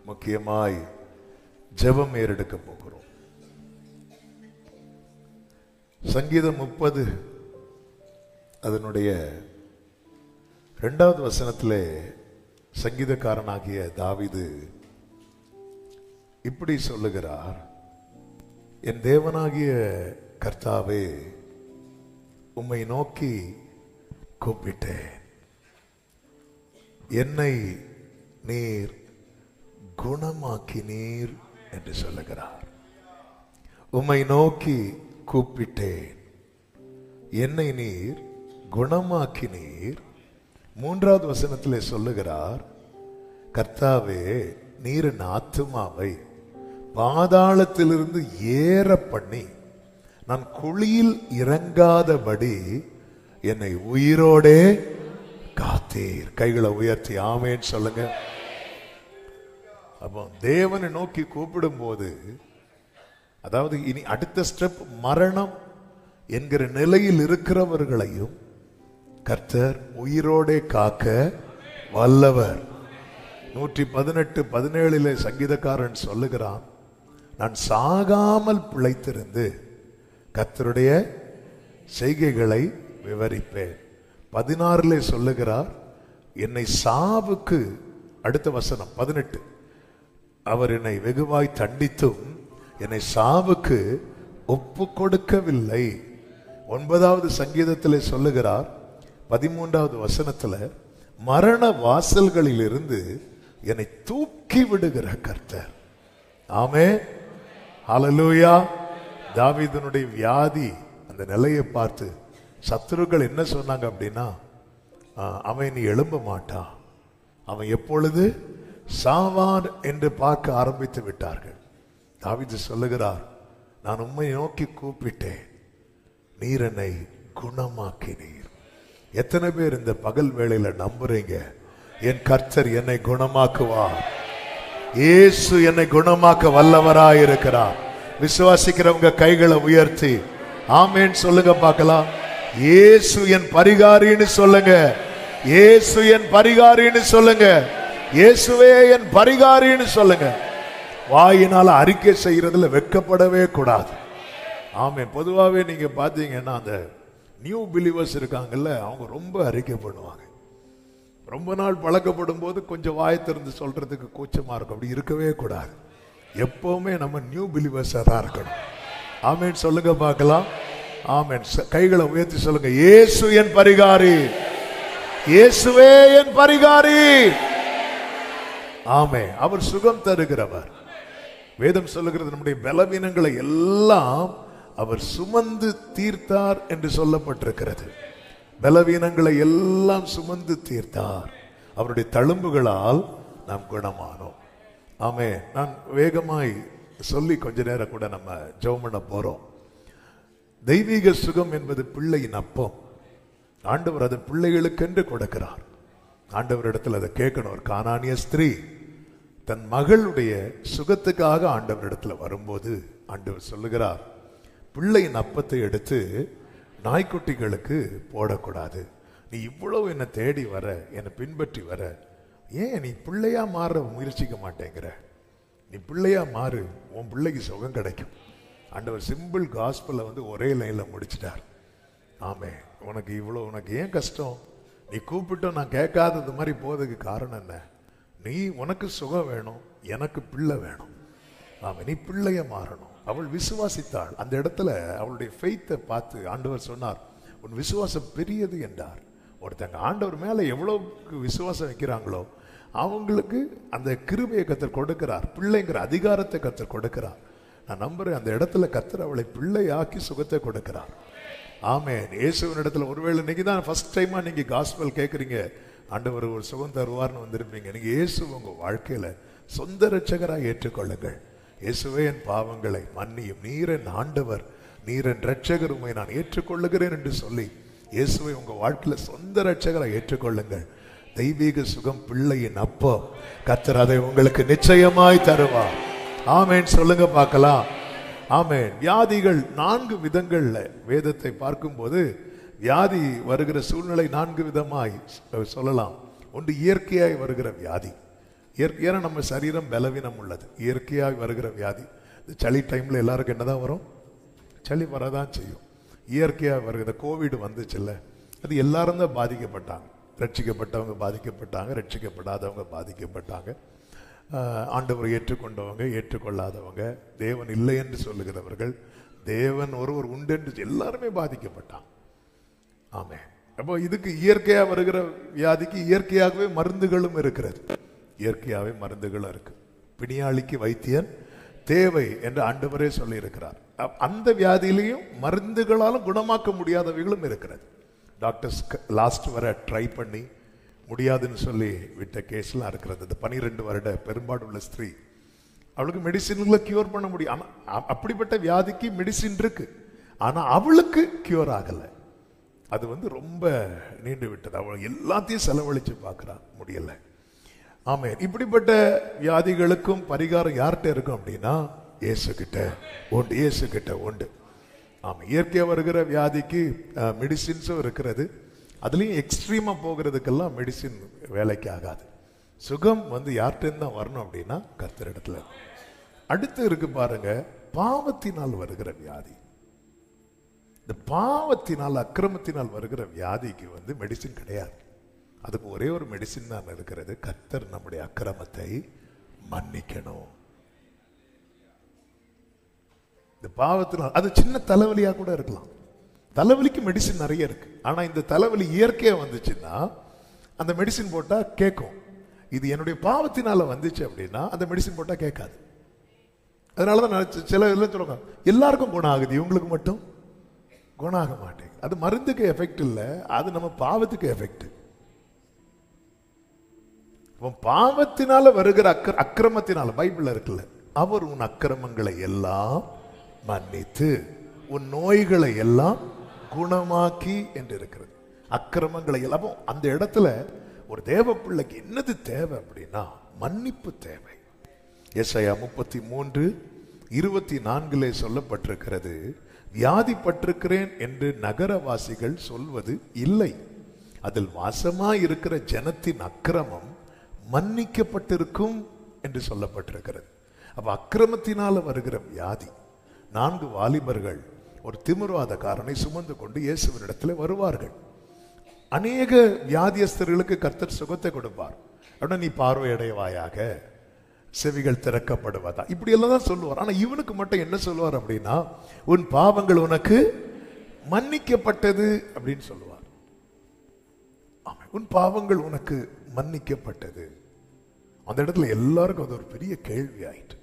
முக்கியமாய் ஜெபம் ஏறெடுக்க போகிறோம். சங்கீதம் 30 அதனுடைய 2வது வசனத்திலே சங்கீதக்காரனாகிய தாவீது இப்படி சொல்லுகிறார், என் தேவனாகிய கர்த்தாவே, உம்மை நோக்கி கூப்பிட்டேன், என்னை நீர் குணமாக்கினீர் என்று சொல்லுகிறார். உம்மை நோக்கி கூப்பிட்டேன், என்னை நீர் குணமாக்கினீர். 3வது வசனத்திலே சொல்லுகிறார், கர்த்தாவே, நீர் என் ஆத்துமாவை பாதாளத்திலிருந்து ஏற பண்ணி நான் குழியில் இறங்காதபடி என்னை உயிரோடே காத்தீர். கைகளை உயர்த்தி ஆமேன்னு சொல்லுங்க. அப்போ தேவனை நோக்கி கூப்பிடும் போது, அதாவது இனி அடுத்த ஸ்டெப் மரணம் என்கிற நிலையில் இருக்கிறவர்களையும் கர்த்தர் உயிரோடே காக்க வல்லவர். 118:17 சங்கீதக்காரன் சொல்லுகிறான், நான் சாகாமல் பிழைத்திருந்து கர்த்தருடைய செய்கைகளை விவரிப்பேன். 16 சொல்லுகிறார், என்னை சாவுக்கு, அடுத்த வசனம் 18, அவர் என்னை வெகுவாய் தண்டித்தும் என்னை சாவுக்கு ஒப்பு கொடுக்கவில்லை. 9வது சங்கீதத்திலே சொல்லுகிறார் 13வது வசனத்துல, மரண வாசல்களில் இருந்து என்னை தூக்கி விடுகிற கர்த்தர். ஆமென், ஹல்லேலூயா. தாவீதுனுடைய வியாதி, அந்த நிலையை பார்த்து சத்துருக்கள் என்ன சொன்னாங்க அப்படின்னா, அவன் நீ எழும்ப மாட்டான், அவன் எப்பொழுது சாவான் என்று பார்க்க ஆரம்பித்து விட்டார்கள். தாவீது சொல்லுகிறார், நான் உம்மை நோக்கி கூப்பிட்டேன், நீர் என்னை குணமாக்கினீர். எத்தனை பேர் இந்த பகல் வேளையில நம்புறீங்க, என் கர்த்தர் என்னை குணமாக்குவார், இயேசு என்னை குணமாக்க வல்லவராய் இருக்கிறார்? விசுவாசிக்கிறவங்க கைகளை உயர்த்தி ஆமென் சொல்லுங்க பார்க்கலாம். இயேசு என் பரிகாரின்னு சொல்லுங்க, இயேசு என் பரிகாரின்னு சொல்லுங்க, இயேசுவே என் பரிகாரின்னு சொல்லுங்க. வாயினால அறிக்கை செய்யறதுல வெட்கப்படவே கூடாது. ஆமென். பொதுவாகவே நீங்க பாத்தீங்கன்னா அந்த நியூ பிலீவர்ஸ் இருக்காங்கல்ல, அவங்க ரொம்ப அறிக்கை பண்ணுவாங்க. ரொம்ப நாள் பழக்கப்படும் போது கொஞ்சம் வாய் திறந்து சொல்றதுக்கு கூச்சமா இருக்கும். அப்படி இருக்கவே கூடாது. எப்பவுமே நம்ம நியூ பிலீவர்ஸா தான் இருக்கணும். ஆமென் சொல்லுங்க பார்க்கலாம். ஆமென். கைகளை உயர்த்தி சொல்லுங்க, இயேசு என் பரிகாரி, இயேசுவே என் பரிகாரி. ஆமென். அவர் சுகம் தருகிறவர். வேதம் சொல்லுகிறது, நம்முடைய பலவீனங்களை எல்லாம் அவர் சுமந்து தீர்த்தார் என்று சொல்லப்பட்டிருக்கிறது. பலவீனங்களை எல்லாம் சுமந்து தீர்த்தார், அவருடைய தழும்புகளால் நாம் குணமானோம். ஆமென். நான் வேகமாய் சொல்லி கொஞ்ச நேரம் கூட நம்ம ஜெபம் பண்ண போறோம். தெய்வீக சுகம் என்பது பிள்ளையின் அப்பம். ஆண்டவர் அதை பிள்ளைகளுக்கென்று கொடுக்கிறார். ஆண்டவர் இடத்துல அதை கேட்கணும். ஒரு கானானிய ஸ்திரீ தன் மகளுடைய சுகத்துக்காக ஆண்டவர் இடத்துல வரும்போது ஆண்டவர் சொல்லுகிறார், பிள்ளையின் அப்பத்தை எடுத்து நாய்க்குட்டிகளுக்கு போடக்கூடாது. நீ இவ்வளவு என்னை தேடி வர, என்னை பின்பற்றி வர, ஏன் நீ பிள்ளையா மாற முயற்சிக்க மாட்டேங்கிற? நீ பிள்ளையா மாறு, உன் பிள்ளைக்கு சுகம் கிடைக்கும். ஆண்டவர் சிம்பிள் காஸ்பல்ல ஒரே லைன்ல முடிச்சிட்டார். ஆமே, உனக்கு இவ்வளவு, உனக்கு ஏன் கஷ்டம்? நீ கூப்பிட்டோம் நான் கேட்காதது மாதிரி போறதுக்கு காரணம் என்ன? நீ, உனக்கு சுகம் வேணும், எனக்கு பிள்ளை வேணும். ஆமா, நீ பிள்ளைய மாறணும். அவள் விசுவாசித்தாள். அந்த இடத்துல அவளுடைய ஃபெய்த்தை பார்த்து ஆண்டவர் சொன்னார், உன் விசுவாசம் பெரியது என்றார். ஒருத்தங்க ஆண்டவர் மேல எவ்வளவுக்கு விசுவாசம் வைக்கிறாங்களோ அவங்களுக்கு அந்த கிருபையை கர்த்தர் கொடுக்கிறார், பிள்ளைங்கிற அதிகாரத்தை கர்த்தர் கொடுக்கிறார். நான் நம்புறேன் அந்த இடத்துல கர்த்தர் அவளை பிள்ளையாக்கி சுகத்தை கொடுக்கிறார். ஆமென். இயேசுவின் இடத்துல ஒருவேளை இன்னைக்கு தான் ஃபர்ஸ்ட் டைமா நீங்க காஸ்பல் கேட்குறீங்க, ஆண்டவர் ஒரு சுகம் தருவார்னு வந்திருப்பீங்க. நீங்க இயேசு உங்க வாழ்க்கையில சொந்த இரட்சகராக ஏற்றுக்கொள்ளுங்கள். இயேசுவே என் பாவங்களை மன்னியும், நீர் என் ஆண்டவர், நீர் என் இரட்சகர், உம்மை நான் ஏற்றுக்கொள்ளுகிறேன் என்று சொல்லி இயேசுவை உங்க வாழ்க்கையில சொந்த இரட்சகராக ஏற்றுக்கொள்ளுங்கள். தெய்வீக சுகம் பிள்ளையின் அப்பம். கர்த்தர் அதை உங்களுக்கு நிச்சயமாய் தருவார். ஆமென் சொல்லுங்க பார்க்கலாம். ஆமென். வியாதிகள் 4 விதங்கள்ல வேதத்தை பார்க்கும்போது வியாதி வருகிற சூழ்நிலை 4 விதமாய் சொல்லலாம். ஒன்று இயற்கையாய் வருகிற வியாதி. ஏன்னா நம்ம சரீரம் பலவீனம் உள்ளது. இயற்கையாக வருகிற வியாதி. சளி டைம்ல எல்லாருக்கும் என்னதான் வரும்? சளி வரதான் செய்யும். இயற்கையாக வருகிற கோவிட் வந்துச்சுல்ல, அது எல்லாரும் தான் பாதிக்கப்பட்டாங்க. ரட்சிக்கப்பட்டவங்க பாதிக்கப்பட்டாங்க, ரட்சிக்கப்படாதவங்க பாதிக்கப்பட்டாங்க. ஆண்டவரை ஏற்றுக்கொண்டவங்க, ஏற்றுக்கொள்ளாதவங்க, தேவன் இல்லை என்று சொல்லுகிறவர்கள், தேவன் ஒருவர் உண்டு என்று எல்லாருமே பாதிக்கப்பட்டாங்க. ஆமே. அப்போ இதுக்கு இயற்கையா வருகிற வியாதிக்கு இயற்கையாகவே மருந்துகளும் இருக்கிறது. இயற்கையாகவே மருந்துகளும் இருக்கு. பிணியாளிக்கு வைத்தியன் தேவை என்று ஆண்டவரே சொல்லி இருக்கிறார். அந்த வியாதியிலையும் மருந்துகளாலும் குணமாக்க முடியாதவைகளும் இருக்கிறது. டாக்டர்ஸ் லாஸ்ட் வர ட்ரை பண்ணி முடியாதுன்னு சொல்லி விட்ட கேஸ்லாம் இருக்கிறது. இந்த 12 வருட பெரும்பாடுள்ள ஸ்திரீ, அவளுக்கு மெடிசின்களை கியூர் பண்ண முடியும். அப்படிப்பட்ட வியாதிக்கு மெடிசின் இருக்கு, ஆனா அவளுக்கு கியூர் ஆகலை. அது ரொம்ப நீண்டு விட்டது. அவள் எல்லாத்தையும் செலவழிச்சு பார்க்கிறா, முடியல. ஆமே. இப்படிப்பட்ட வியாதிகளுக்கும் பரிகாரம் யார்கிட்ட இருக்கும் அப்படின்னா இயேசு கிட்ட உண்டு. இயேசு கிட்ட உண்டு. ஆமா. இயற்கையா வருகிற வியாதிக்கு மெடிசின்ஸும் இருக்கிறது. அதுலயும் எக்ஸ்ட்ரீமா போகிறதுக்கெல்லாம் மெடிசின் வேலைக்கு ஆகாது. சுகம் யார்கிட்ட தான் வரணும் அப்படின்னா கர்த்தரிடத்துல. அடுத்து இருக்கு பாருங்க, பாவத்தினால் வருகிற வியாதி. இந்த பாவத்தினால் அக்கிரமத்தினால் வருகிற வியாதிக்கு மெடிசின் கிடையாது. அதுக்கு ஒரே ஒரு மெடிசின் தான் இருக்கிறது. கர்த்தர் நம்முடைய அக்கிரமத்தை மன்னிக்கணும். இந்த பாவத்தினால் அது சின்ன தலைவலியா கூட இருக்கலாம். தலைவலிக்கு மெடிசின் நிறைய இருக்கு. ஆனா இந்த தலைவலி இயற்கையா வந்துச்சுன்னா அந்த மெடிசின் போட்டா கேட்கும். இது என்னுடைய பாவத்தினால வந்துச்சு அப்படின்னா அந்த மெடிசின் போட்டா கேட்காது. அதனாலதான் சில எல்லாம் சொல்லுவாங்க, எல்லாருக்கும் குணம் ஆகுது, இவங்களுக்கு மட்டும் குணம் ஆக மாட்டேங்குது. அது மருந்துக்கு எஃபெக்ட் இல்லை, அது நம்ம பாவத்துக்கு எஃபெக்ட். பாவத்தினால வருகிற அக்கிரமத்தினால பைபிள்ல இருக்குல்ல, அவர் உன் அக்கிரமங்களை எல்லாம் மன்னித்து உன் நோய்களை எல்லாம் குணமாக்கி என்று இருக்கிறது. அக்கிரமங்களை எல்லாம். அந்த இடத்துல ஒரு தேவ பிள்ளைக்கு என்னது தேவை அப்படின்னா மன்னிப்பு தேவை. எசாயா 33:24 சொல்லப்பட்டிருக்கிறது, வியாதிப்பட்டிருக்கிறேன் என்று நகரவாசிகள் சொல்வது இல்லை, அதில் வாசமாய் இருக்கிற ஜனத்தின் அக்கிரமம் மன்னிக்கப்பட்டிருக்கும் என்று சொல்லப்பட்டிருக்கிறது. அப்ப அக்கிரமத்தினால வருகிற வியாதி. 4 வாலிபர்கள் ஒரு திமிர்வாதக்காரனை சுமந்து கொண்டு இயேசுவினிடத்தில் வருவார்கள். அநேக வியாதியஸ்தர்களுக்கு கர்த்தர் சுகத்தை கொடுப்பார். அப்படின்னா நீ பார்வையடைவாயாக, செவிகள் திறக்கப்படுவதா, இப்படி எல்லாம் தான் சொல்லுவார். ஆனா இவனுக்கு மட்டும் என்ன சொல்லுவார் அப்படின்னா, உன் பாவங்கள் உனக்கு மன்னிக்கப்பட்டது அப்படின்னு சொல்லுவார். உன் பாவங்கள் உனக்கு மன்னிக்கப்பட்டது. அந்த இடத்துல எல்லாருக்கும் அது ஒரு பெரிய கேள்வி ஆயிட்டு.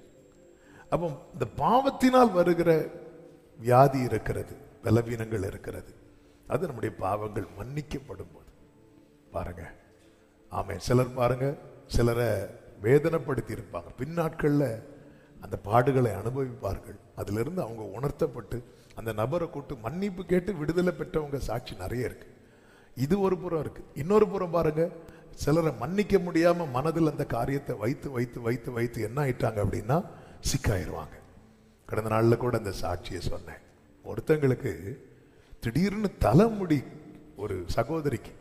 அப்போ இந்த பாவத்தினால் வருகிற வியாதி இருக்கிறது, பலவீனங்கள் இருக்கிறது. அது நம்முடைய பாவங்கள் மன்னிக்கப்படும் போது பாருங்க. ஆமே. சிலர் பாருங்க, சிலரை வேதனைப்படுத்தி இருப்பாங்க, பின்னாட்கள்ல அந்த பாடுகளை அனுபவிப்பார்கள். அதுல இருந்து அவங்க உணர்த்தப்பட்டு அந்த நபரை கூட்டு மன்னிப்பு கேட்டு விடுதலை பெற்றவங்க சாட்சி நிறைய இருக்கு. இது ஒரு புறம் இருக்கு. இன்னொரு புறம் பாருங்க, சிலரை மன்னிக்க முடியாம மனதில் அந்த காரியத்தை வைத்து வைத்து வைத்து வைத்து என்ன ஆயிட்டாங்க அப்படின்னா சிக்காயிருவாங்க. கடந்த நாள்ல கூட அந்த சாட்சியை சொன்னேன். ஒருத்தங்களுக்கு திடீர்னு தலைமுடி, ஒரு சகோதரிக்கு,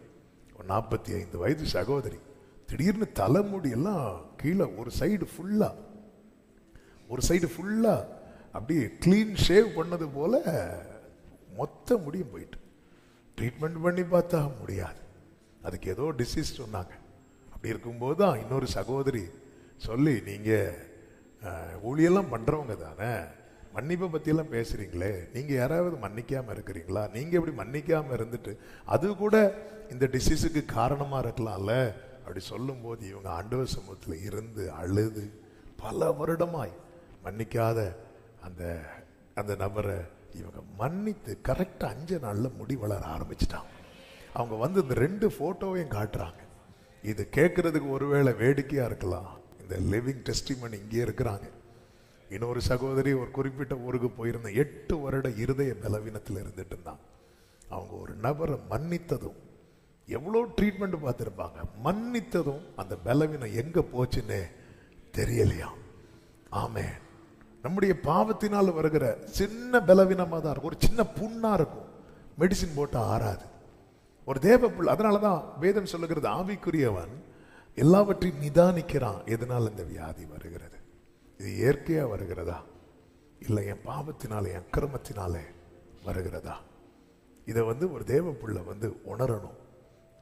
ஒரு 45 வயது சகோதரி, திடீர்னு தலைமுடி எல்லாம் கீழே ஒரு சைடு ஃபுல்லா அப்படியே கிளீன் ஷேவ் பண்ணது போல மொத்த முடியும் போயிட்டு. ட்ரீட்மெண்ட் பண்ணி பார்த்தா முடியாது, அதுக்கு ஏதோ டிசீஸ் சொன்னாங்க. அப்படி இருக்கும்போது தான் இன்னொரு சகோதரி சொல்லி, நீங்க ஊழியெல்லாம் பண்றவங்க தானே, மன்னிப்பை பத்தியெல்லாம் பேசுறீங்களே, நீங்க யாராவது மன்னிக்காம இருக்கிறீங்களா? நீங்க இப்படி மன்னிக்காம இருந்துட்டு அது கூட இந்த டிசீஸுக்கு காரணமா இருக்கலாம்ல அப்படி சொல்லும் போது இவங்க ஆண்டவர் சமூகத்தில் இருந்து அழுது பல வருடமாய் மன்னிக்காத அந்த நபரை இவங்க மன்னித்து கரெக்டா 5 நாள்ல முடி வளர ஆரம்பிச்சிட்டாங்க. அவங்க இந்த 2 போட்டோவையும் காட்டுறாங்க. இது கேட்கறதுக்கு ஒருவேளை வேடிக்கையா இருக்கலாம், இந்த லிவிங் டெஸ்டிமனி இங்கே இருக்கிறாங்க. இன்னொரு சகோதரி ஒரு குறிப்பிட்ட ஊருக்கு போயிருந்த 8 வருட இருதய பலவீனத்தில் இருந்துட்டு இருந்தாங்க. அவங்க ஒரு நபரை மன்னித்ததும், எவ்வளோ ட்ரீட்மெண்ட் பார்த்துருப்பாங்க, மன்னித்ததும் அந்த பலவீனம் எங்க போச்சுன்னே தெரியலையா. ஆமே. நம்முடைய பாவத்தினால் வருகிற சின்ன பலவீனமா தான் இருக்கும், ஒரு சின்ன புண்ணா இருக்கும், மெடிசின் போட்டா ஆறாது. ஒரு தேவ பிள்ளை, அதனாலதான் வேதம் சொல்லுகிறது, ஆவிக்குரியவன் எல்லாவற்றையும் நிதானிக்கிறான். எதனால் இந்த வியாதி வருகிறது? இது இயற்கையா வருகிறதா, இல்லை என் பாவத்தினாலே என் அக்கிரமத்தினாலே வருகிறதா? இதை ஒரு தேவ பிள்ளை உணரணும்.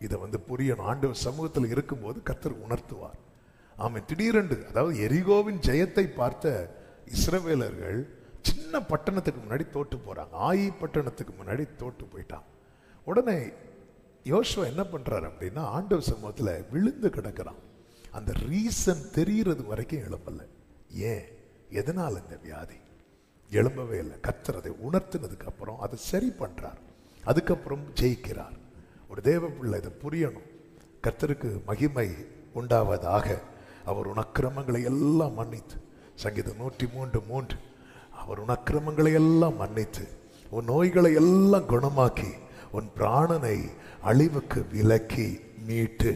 இதை புரியணும். ஆண்டவர் சமூகத்தில் இருக்கும்போது கர்த்தர் உணர்த்துவார். ஆமாம். திடீரென்று, அதாவது எரிகோவின் ஜெயத்தை பார்த்த இஸ்ரவேலர்கள் சின்ன பட்டணத்துக்கு முன்னாடி தோட்டு போறாங்க. ஆயி பட்டணத்துக்கு முன்னாடி தோட்டு போயிட்டாங்க. உடனே யோசுவா என்ன பண்றாரு அப்படின்னா, ஆண்டவர் சமூகத்தில் விழுந்து கிடக்கிறான். அந்த ரீசன் தெரிகிறது வரைக்கும் எழும்பல. ஏன், எதனால் இந்த வியாதி? எழும்பவே இல்லை. கர்த்தர் அதை உணர்த்தினதுக்கு அப்புறம் அதை சரி பண்றார். அதுக்கப்புறம் ஜெயிக்கிறார். ஒரு தேவ பிள்ளை இதை புரியணும். கர்த்தருக்கு மகிமை உண்டாவதாக. அவர் உன் அக்கிரமங்களை எல்லாம் மன்னித்து, சங்கீதம் 103:3, அவர் உன் அக்கிரமங்களை எல்லாம் மன்னித்து உன் நோய்களை எல்லாம் குணமாக்கி உன் பிராணனை அழிவுக்கு விலக்கி மீட்டு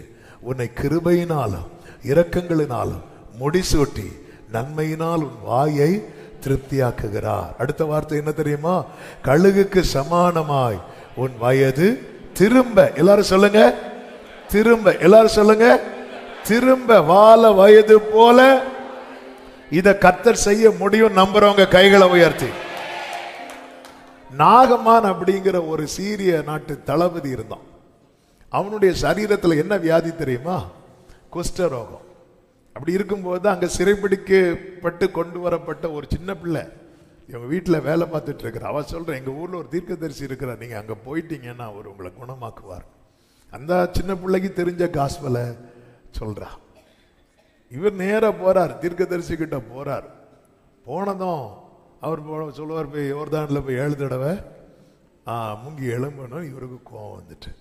உன்னை கிருபையினாலும் இரக்கங்களினாலும் முடிசூட்டி நன்மையினால் உன் வாயை திருப்தியாக்குகிறார். அடுத்த வார்த்தை என்ன தெரியுமா? கழுகுக்கு சமானமாய் உன் வயது திரும்ப, எல்லாரும் சொல்லுங்க, திரும்ப, எல்லாரும் சொல்லுங்க, திரும்ப வால வயது போல. இத கர்த்தர் செய்ய முடியும் நம்புறவங்க கைகளை உயர்த்தி. நாகமான் அப்படிங்கிற ஒரு சீரிய நாட்டு தளபதி இருந்தான். அவனுடைய சரீரத்தில் என்ன வியாதி தெரியுமா? குஷ்டரோகம். அப்படி இருக்கும்போது அங்க சிறைப்பிடிக்கப்பட்டு கொண்டு வரப்பட்ட ஒரு சின்ன பிள்ளை இவங்க வீட்டில் வேலை பார்த்துட்டு இருக்கிற. அவ சொல்ற, எங்க ஊர்ல ஒரு தீர்க்கதரிசி இருக்கிறார், நீங்க அங்க போயிட்டீங்கன்னா அவர் உங்களை குணமாக்குவார். அந்த சின்ன பிள்ளைக்கு தெரிஞ்ச காஸ்பலை சொல்றா. இவர் நேரா போறார், தீர்க்கதரிசி கிட்ட போறார். போனதும் அவர் சொல்லுவார், போய் யோர்தான்ல போய் 7 தடவை முங்கி எழும்பணும். இவருக்கு கோவம் வந்துட்டு,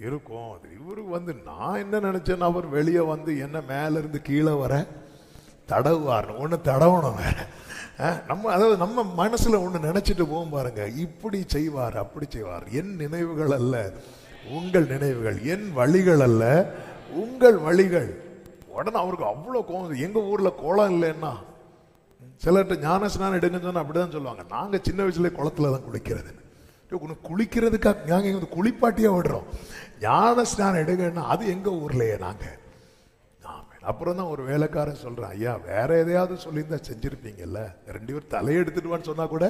இவருக்கு நான் என்ன நினைச்சேன்னா, அவர் வெளியே என்ன மேல இருந்து கீழே வர தடவுவார். ஒண்ணு தடவணும் வேற. அதாவது நம்ம மனசுல ஒண்ணு நினைச்சிட்டு போகும் பாருங்க, இப்படி செய்வார் அப்படி செய்வார். என் நினைவுகள் அல்ல உங்கள் நினைவுகள், என் வழிகள் அல்ல உங்கள் வழிகள். உடனே அவருக்கு அவ்வளவு கோவம். எங்க ஊர்ல குளம் இல்லைன்னா சிலர்கிட்ட ஞான ஸ்நானம் எடுங்கன்னு சொன்னா அப்படிதான் சொல்லுவாங்க. நாங்க சின்ன வயசுல குளத்துல தான் குளிக்கிறது. குளிக்கிறதுக்காக நாங்க குளிப்பாட்டியே விடுறோம். ஞான ஸ்நானம் எடுங்கன்னா அது எங்க ஊர்லயே நாங்க. அப்புறம் தான் ஒரு வேலைக்காரன் சொல்றான், ஐயா வேற எதையாவது சொல்லியிருந்தா செஞ்சிருப்பீங்கல்ல, 2 பேர் தலையை எடுத்துட்டு வான்னு சொன்னா கூட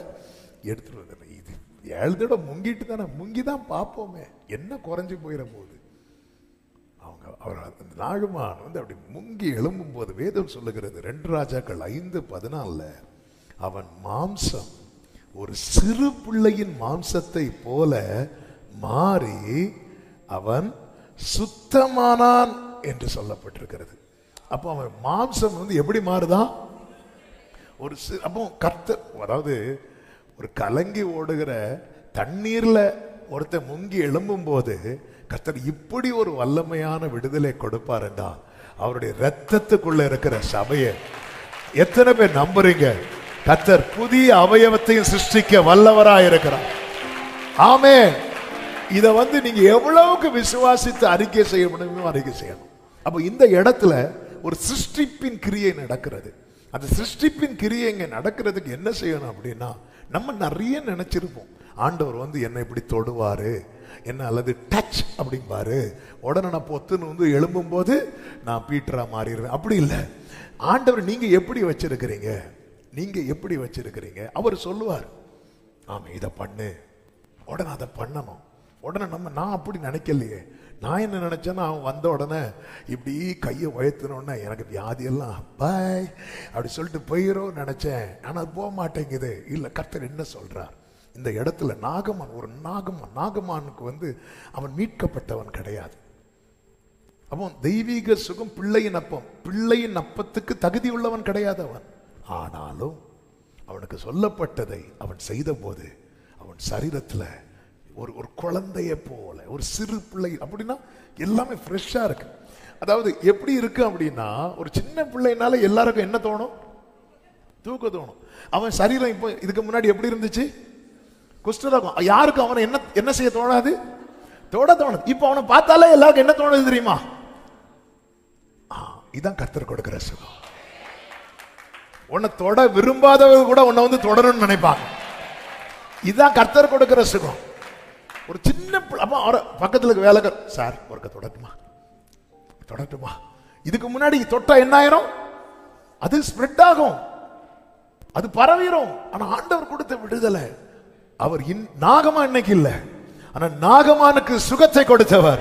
எடுத்துட்டு வந்து. இது 7 தடவை முங்கிட்டு தானே, முங்கிதான் பார்ப்போமே, என்ன குறைஞ்சி போயிட போகுது. அவர் அந்த நாகமான் அப்படி முங்கி எழும்பும் போது வேதம் சொல்லுகிறது 2 ராஜாக்கள் 5:14, அவன் மாம்சம் ஒரு சிறு பிள்ளையின் மாம்சத்தை போல மாறி அவன் சுத்தமானான் என்று சொல்லப்பட்டிருக்கிறது. அப்போ அவன் மாம்சம் எப்படி மாறுதான்? ஒரு அப்போ கர்த்தர், அதாவது ஒரு கலங்கி ஓடுகிற தண்ணீர்ல ஒருத்தன் முங்கி எழும்பும் போது கர்த்தர் இப்படி ஒரு வல்லமையான விடுதலை கொடுப்பார் என்றால், அவருடைய இரத்தத்துக்குள்ள இருக்கிற சபையை எத்தனை பேர் நம்புறீங்க? கர்த்தர் புதிய அவயவத்தையும் சிருஷ்டிக்க வல்லவராய் இருக்கிறார். ஆமென். இதை நீங்க எவ்வளவுக்கு விசுவாசித்து அறிக்கை செய்ய முடியுமோ அறிக்கை செய்யணும். அப்ப இந்த இடத்துல ஒரு சிருஷ்டிப்பின் கிரியை நடக்கிறது. அந்த சிருஷ்டிப்பின் கிரியை இங்க நடக்கிறதுக்கு என்ன செய்யணும் அப்படின்னா, நம்ம நிறைய நினைச்சிருப்போம், ஆண்டவர் என்னை இப்படி தொடுவாரு, என்ன அல்லது டச் அப்படிம்பாரு, உடனே நான் பொத்துன்னு எழும்பும் போது நான் பீட்டரா மாறிடுவேன். அப்படி இல்லை. ஆண்டவர் நீங்க எப்படி வச்சிருக்கிறீங்க, நீங்க எப்படி வச்சிருக்கிறீங்க, அவர் சொல்லுவார், ஆமா இதை பண்ணு, உடனே அதை பண்ணணும். உடனே நான் அப்படி நினைக்கலையே, நான் என்ன நினைச்சேன்னா, அவன் வந்த உடனே இப்படி கையை உயர்த்தினோடனே எனக்கு வியாதியெல்லாம் பாய் அப்படி சொல்லிட்டு போயிடும் நினைச்சேன். ஆனால் அது போக மாட்டேங்குது. இல்லை, கர்த்தர் என்ன சொல்றார் இந்த இடத்துல? நாகமான் ஒரு நாகமானுக்கு அவன் மீட்கப்பட்டவன் கிடையாது. அவன் தெய்வீக சுகம், பிள்ளையின் அப்பம், பிள்ளையின் அப்பத்துக்கு தகுதி உள்ளவன் கிடையாது அவன். ஆனாலும் அவனுக்கு சொல்லப்பட்டதை அவன் செய்த போது அவன் சரீரத்துல ஒரு குழந்தைய போல, ஒரு சிறு பிள்ளை அப்படின்னா எல்லாமே ஃப்ரெஷ்ஷா இருக்கு. அதாவது எப்படி இருக்கு அப்படின்னா, ஒரு சின்ன பிள்ளைனால எல்லாருக்கும் என்ன தோணும்? தூக்க தோணும். அவன் சரீரம் இப்போ இதுக்கு முன்னாடி எப்படி இருந்துச்சு? குஷ்டரோகம். யாருக்கும் அவனை என்ன செய்ய தோணாது? தொட தோணுது. இப்போ அவனை பார்த்தாலே எல்லாருக்கும் என்ன தோணுது தெரியுமா? இதான் கர்த்தர் கொடுக்கிற சுகம். உன்னை தொட விரும்பாதவங்க கூட உன்னை தொடரணும்னு நினைப்பாங்க. இதுதான் கர்த்தர் கொடுக்கிற சுகம். ஒரு சின்ன பக்கத்துல வேலைக்கார, சார் ஒருக்க தொடட்டுமா, தொடட்டுமா? இதுக்கு முன்னாடி தொட்டா என்ன ஆயிரும்? அது ஸ்ப்ரெட் ஆகும், அது பரவிரும். ஆனா ஆண்டவர் கொடுத்த விடுதலை, அவர் நாகமா இன்னைக்கு இல்ல, ஆனா நாகமானுக்கு சுகத்தை கொடுத்தவர்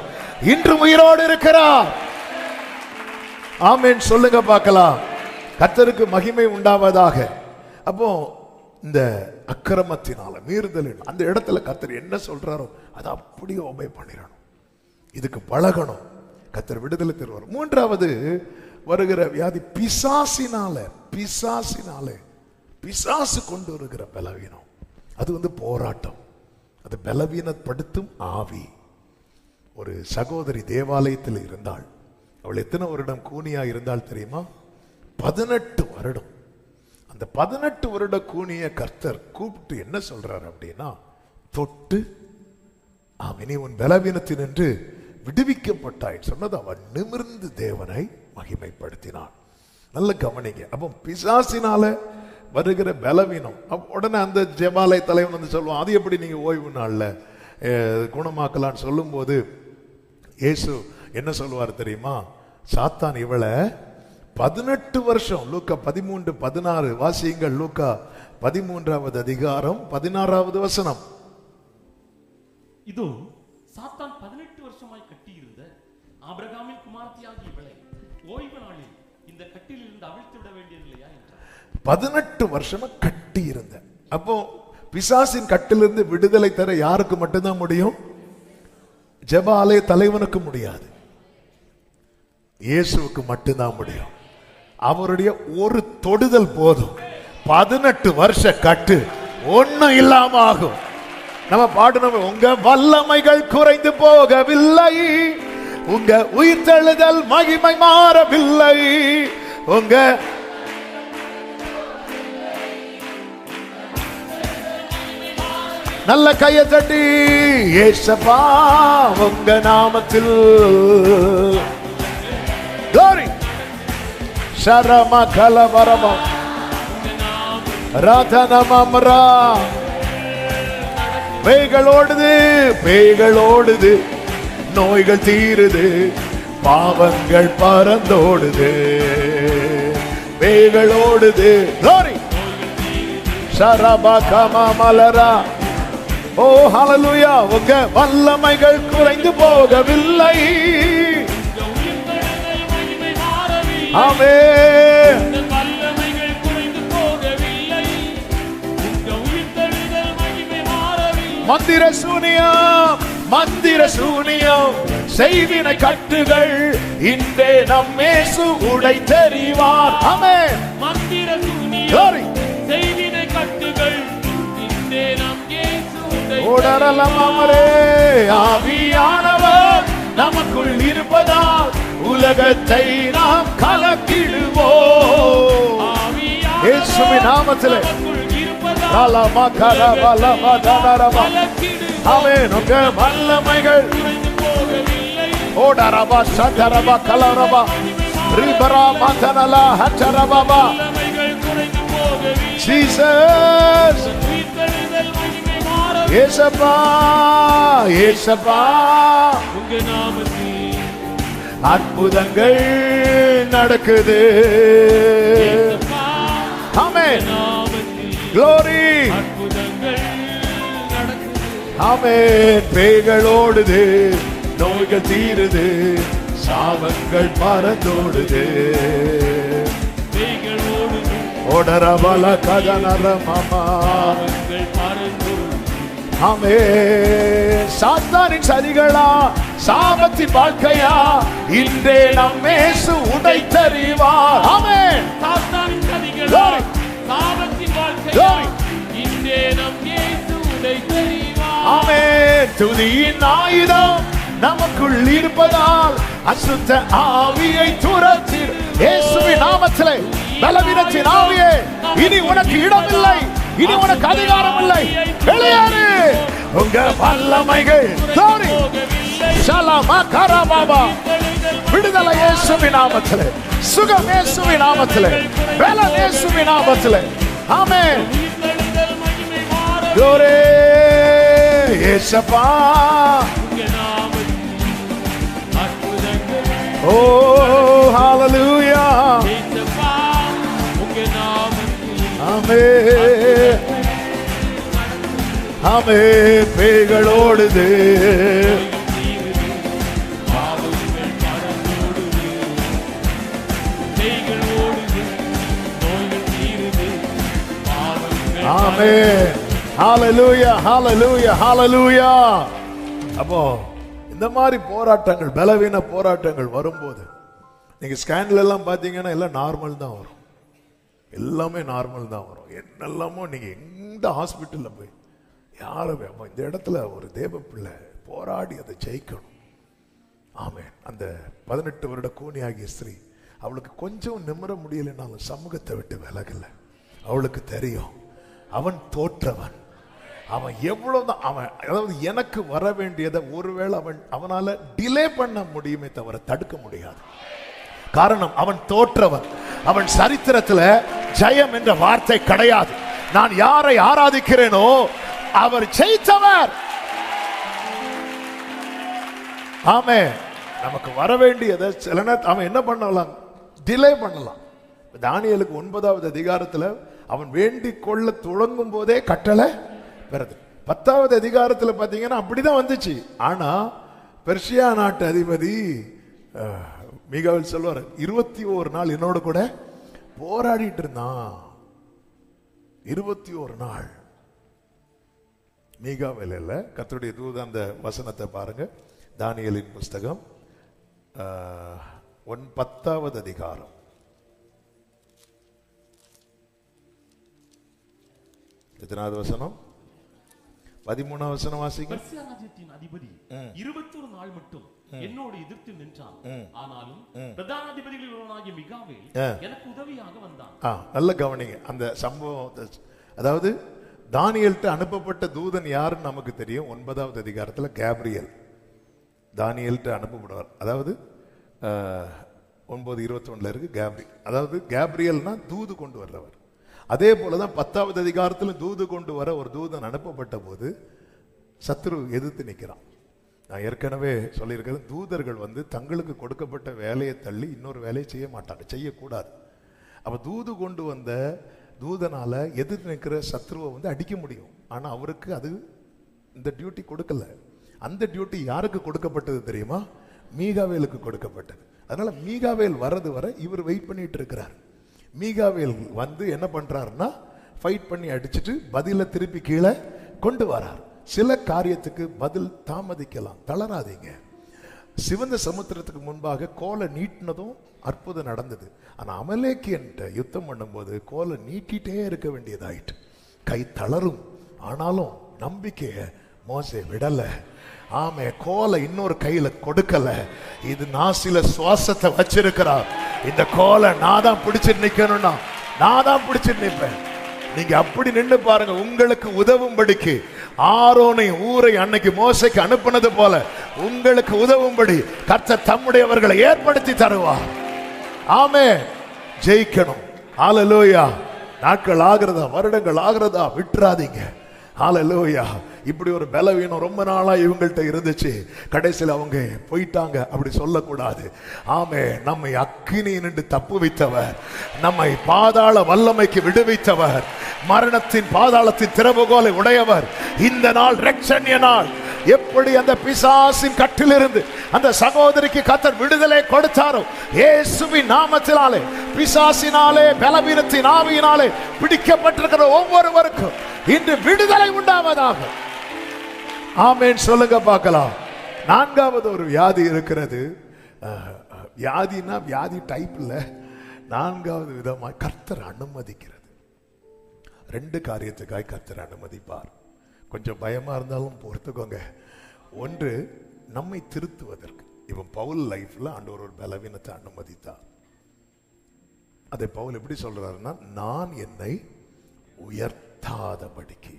இன்று உயிரோடு இருக்கிறார். ஆமென் சொல்லுங்க பார்க்கலாம். கர்த்தருக்கு மகிமை உண்டாவதாக. அப்போ இந்த அக்கிரமத்தினால மீறுதல் அந்த இடத்துல கர்த்தர் என்ன சொல்றாரோ அதை அப்படியே ஒபே பண்ணிடணும். இதுக்கு பழகணும். கர்த்தர் விடுதலை தருவார். மூன்றாவது வருகிற வியாதி பிசாசினால. பிசாசு கொண்டு வருகிற பலவீனம், அது போராட்டம், அது பலவீனப்படுத்தும் ஆவி. ஒரு சகோதரி தேவாலயத்தில் இருந்தாள். அவள் எத்தனை வருடம் கூனியா இருந்தால் தெரியுமா? 18 வருடம். அந்த 18 வருட கூனிய கர்த்தர் கூப்பிட்டு என்ன சொல்றார் அப்படின்னா, தொட்டு நீ உன் பலவீனத்தினின்று விடுவிக்கப்பட்டாய் சொன்னது. அவன் நிமிர்ந்து தேவனை மகிமைப்படுத்தினான். நல்ல கவனிங்க. அப்போ பிசாசினால வருகிற பலவீனம், உடனே அந்த ஜெபாலய தலைவன் சொல்லுவான், அது எப்படி நீங்க ஓய்வு நாள்ல குணமாக்கலான்னு சொல்லும் போது இயேசு என்ன சொல்லுவார் தெரியுமா? சாத்தான் இவளை 18 வருஷம், லூக்கா 13:16 வாசியுங்கள். லூக்கா 13வது அதிகாரம் 16வது வசனம். இதோ சாத்தான் 18 வருஷமாய் கட்டியிருந்த ஆபிரகாமின் குமாரத்தியாகிய இவளை ஓய்வு நாளில் இந்த கட்டிலிருந்து அவிழ்த்து விட வேண்டியதில்லையா என்றார். 18 வருஷமா கட்டி இருந்த. அப்போ பிசாசின் கட்டிலிருந்து விடுதலை தர யாருக்கு மட்டும்தான் முடியும்? ஜெபாலய தலைவனுக்கு முடியாது, இயேசுவுக்கு மட்டும்தான் முடியும். அவருடைய ஒரு தொடுதல் போதும், 18 வருஷ கட்டு ஒண்ணும் இல்லாம ஆகும். நம்ம பாடணும், உங்க வல்லமைகள் குறைந்து போகவில்லை, உங்க உயிர்த்தெழுதல் மகிமை மாறவில்லை, உங்க நல்ல கையை தட்டி ஏசப்பா உங்க நாமத்தில் glory சரம கலவரம ராதனமம்ரா. பேய்கள் ஓடுது, நோய்கள் தீருது, பாவங்கள் பறந்தோடுது. பேய்கள் ஓடுது, glory சரபா கமமலரா. ஓ ஹalleluya. உங்க வல்லமைகள் குறைந்து போகவில்லை. ஆமென். வல்லமைகள் குறைந்து போகவில்லை, உங்க உயிர்த்தெழுதல் மகிமை மாறவில்லை. மந்திர சூனியம் செய்வினை கட்டுகள் இன்றே நம் இயேசு உடை தெரிவார். ஆமென். மந்திர சூனியம் செய்வினை கட்டுகள் இன்றே நம் இயேசு உடரலமரே. ஆவியானவர் நமக்குள் இருப்பதால் உலகத்தை நாம் கலக்கிடுவோம். இயேசுவின் நாமத்திலே ஆமென். உங்க வல்லமைகள் ஓடரபா சதரபா கலரபா ரிபரா மதனலா ஹச்சரபா. ஜீசஸ் ஏசப்பா ஏசப்பா உங்க நாமத்தில் அற்புதங்கள் நடக்குது. ஆமென். glory அற்புதங்கள் நடக்குது. ஆமென். பேய்கள் ஓடுது, நோய்கள் தீருது, சாபங்கள் பறந்தோடுது. பேய்கள் ஓடுது, ஓடரபல கதனர மாமா. ஆமென். சாத்தானின் சதிகளா, சாபத்தின் வாழ்க்கையா, இன்றே நம் இயேசு உடை தெரிவார். ஆமென். சாத்தானின் சதிகளா, சாபத்தின் வாழ்க்கையா, இன்றே நம் இயேசு உடை தெரிவார். ஆமென். துதியின் ஆயுதம் நமக்குள் இருப்பதால் அசுத்த ஆவியை துரத்தீர். இயேசுவின் நாமத்திலே பலவீனத்தின் ஆவியே இனி உனக்கு இடமில்லை, இனி உனக்கு அதிகாரம் இல்லை, வெளியேறு. உங்க வல்லமைகள் glory ஷலமா கரபாபா. விடுதலை இயேசுவின் நாமத்திலே, சுகம் இயேசுவின் நாமத்திலே, பலம் இயேசுவின் நாமத்திலே. ஆமென். glory ஏசப்பா. ஓ ஹalleluya. இயேசுவா உங்க நாமத்தில் ஆமென் ஆமென். பேய்களோடுது, பாவங்கள் பறந்தோடுது, பேய்கள் ஓடுது, நோய்கள் தீருது, பாவங்கள் ஆமென். ஹalleluya ஹalleluya ஹalleluya. அப்போ இந்த மாதிரி போராட்டங்கள், பலவீன போராட்டங்கள் வரும்போது நீங்க ஸ்கேன்ல எல்லாம் பாத்தீங்கன்னா எல்லாம் நார்மல் தான் வரும், எல்லாமே நார்மல் தான் வரும். என்னெல்லாமோ நீங்க எந்த ஹாஸ்பிட்டல்ல போய் யாரும் இந்த இடத்துல ஒரு தேவ பிள்ளை போராடி அதை ஜெயிக்கணும். ஆமென். அந்த 18 வருட கூனி ஆகிய ஸ்திரீ, அவளுக்கு கொஞ்சம் நிமிர முடியலைன்னாலும் சமூகத்தை விட்டு விலகல. அவளுக்கு தெரியும் அவன் தோற்றவன், அவன் எவ்வளவுதான் அவன், அதாவது எனக்கு வர வேண்டியதை ஒருவேளை அவனால டிலே பண்ண முடியுமே தவிர தடுக்க முடியாது. காரணம் அவன் தோற்றவன். அவன் சரித்திரத்துல ஜெயம் என்ற வார்த்தை கிடையாது. நான் யாரை ஆராதிக்கிறேனோ அவர் ஜெயித்தவர். ஆமே. நமக்கு வர வேண்டியதை சில நேரம் அவன் என்ன பண்ணலாம், டிலே பண்ணலாம். தானியேலுக்கு 9வது அதிகாரத்துல அவன் வேண்டிக் கொள்ள தொடங்கும் போதே கட்டளை வருது. 10வது அதிகாரத்துல பாத்தீங்கன்னா அப்படிதான் வந்துச்சு. ஆனா பெர்சியா நாட்டு அதிபதி மீகாவேல் சொல்வார், 21 நாள் என்னோட கூட போராடிட்டு இருந்தான். 21 நாள். மீகாவேல் இல்ல, கர்த்தருடைய தூதன். அந்த வசனத்தை பாருங்க, தானியேலின் புஸ்தகம் 10வது அதிகாரம். எத்தனாவது வசனம்? 13வது வசனம் வாசிங்க. பெர்சியா ராஜ்யத்தின் அதிபதி 21 நாள் மட்டும் என்னோடு எதிர்த்து நின்றான். ஆனாலும் பிரதானாதிபதிகளில் ஒருவனாகிய மிகாவேல் எனக்கு உதவியாக வந்தான். நல்ல கவனிங்க அந்த சம்பவம். அதாவது தானியேல்ட்ட அனுப்பப்பட்ட தூதன் யாருன்னு நமக்கு தெரியும். 9வது அதிகாரத்தில் கேப்ரியல் தானியேல்ட்ட அனுப்பப்படுவார். அதாவது 9:21 இருக்கு கேப்ரியல். அதாவது கேப்ரியல்னா தூது கொண்டு வர்றவர். அதே போலதான் 10வது அதிகாரத்தில் தூது கொண்டு வர ஒரு தூதன் அனுப்பப்பட்ட போது சத்ரு எதிர்த்து நிற்கிறான். நான் ஏற்கனவே சொல்லியிருக்கிறேன், தூதர்கள் தங்களுக்கு கொடுக்கப்பட்ட வேலையை தள்ளி இன்னொரு வேலையை செய்ய மாட்டாங்க, செய்யக்கூடாது. அப்ப தூது கொண்டு வந்த தூதனால எதிர்த்து நிற்கிற சத்ருவை அடிக்க முடியும். ஆனா அவருக்கு அது இந்த டியூட்டி கொடுக்கல. அந்த டியூட்டி யாருக்கு கொடுக்கப்பட்டது தெரியுமா? மீகாவேலுக்கு கொடுக்கப்பட்டது. அதனால மீகாவேல் வர்றது வரை இவர் வெயிட் பண்ணிட்டு இருக்கிறார். மீகாவேல் என்ன பண்றாருன்னா ஃபைட் பண்ணி அடிச்சுட்டு பதில திருப்பி கீழே கொண்டு வரார். சில காரியத்துக்கு பதில் தாமதிக்கலாம், தளராதீங்க. சிவந்த சமுத்திரத்துக்கு முன்பாக கோலை நீட்டினதும் அற்புதம் நடந்தது. ஆனா அமலேக்கியன்ட்ட யுத்தம் பண்ணும்போது கோலை நீட்டிட்டே இருக்க வேண்டியதாயிட்டு. கை தளரும், ஆனாலும் நம்பிக்கைய மோசே விடல. ஆமே, கோலை இன்னொரு கையில கொடுக்கல. இது நாசில சுவாசத்தை வச்சிருக்கிறார். இந்த கோலை நான் தான் பிடிச்சிட்டு நிக்கணும்னா நான் தான் பிடிச்சிட்டு நிற்பேன். நீங்க அப்படி நின்று பாருங்க. உங்களுக்கு உதவும்படிக்கு ஆரோனை ஊரை அன்னைக்கு மோசைக்கு அனுப்பினது போல உங்களுக்கு உதவும்படி கர்த்தர் தம்முடையவர்களை ஏற்படுத்தி தருவார். ஆமே, ஜெயிக்கணும். ஹல்லேலூயா. நாட்கள் ஆகிறதா, வருடங்கள் ஆகிறதா, விட்டுறாதீங்க. ஹல்லேலூயா. இப்படி ஒரு பலவீனம் ரொம்ப நாளா இவங்கள்ட்ட இருந்துச்சு, கடைசியில் அவங்க போயிட்டாங்க அப்படி சொல்லக்கூடாது. ஆமே, நம்மை அக்கினி நின்று தப்பு வைத்தவர், நம்மை பாதாள வல்லமைக்கு விடுவித்தவர், மரணத்தின் பாதாளத்தின் திறவுகோலை உடையவர். இந்த நாள் ரட்சணிய நாள். எப்படி அந்த பிசாசின் கட்டிலிருந்து அந்த சகோதரிக்கு கர்த்தர் விடுதலை கொடுத்தாரோ, இயேசுவின் நாமத்தினாலே பிசாசினாலே பலவீனத்தின் ஆவியினாலே பிடிக்கப்பட்டிருக்கிற ஒவ்வொருவருக்கும் இன்று விடுதலை உண்டாவதாக. ஆமென் சொல்லுங்க பார்க்கலாம். 4வது ஒரு வியாதி இருக்கிறது. வியாதினா வியாதி டைப்ல 4வது விதமாக கர்த்தர் அனுமதிக்கிறது. 2 காரியத்துக்காய் கர்த்தர் அனுமதிப்பார். கொஞ்சம் பயமா இருந்தாலும் பொறுத்துக்கோங்க. ஒன்று, நம்மை திருத்துவதற்கு. இவன் பவுல் லைஃப்ல ஆண்டவர் ஒரு பலவீனத்தை அனுமதித்தார். அதை பவுல் எப்படி சொல்றாருன்னா, நான் என்னை உயர்த்தாதபடிக்கு.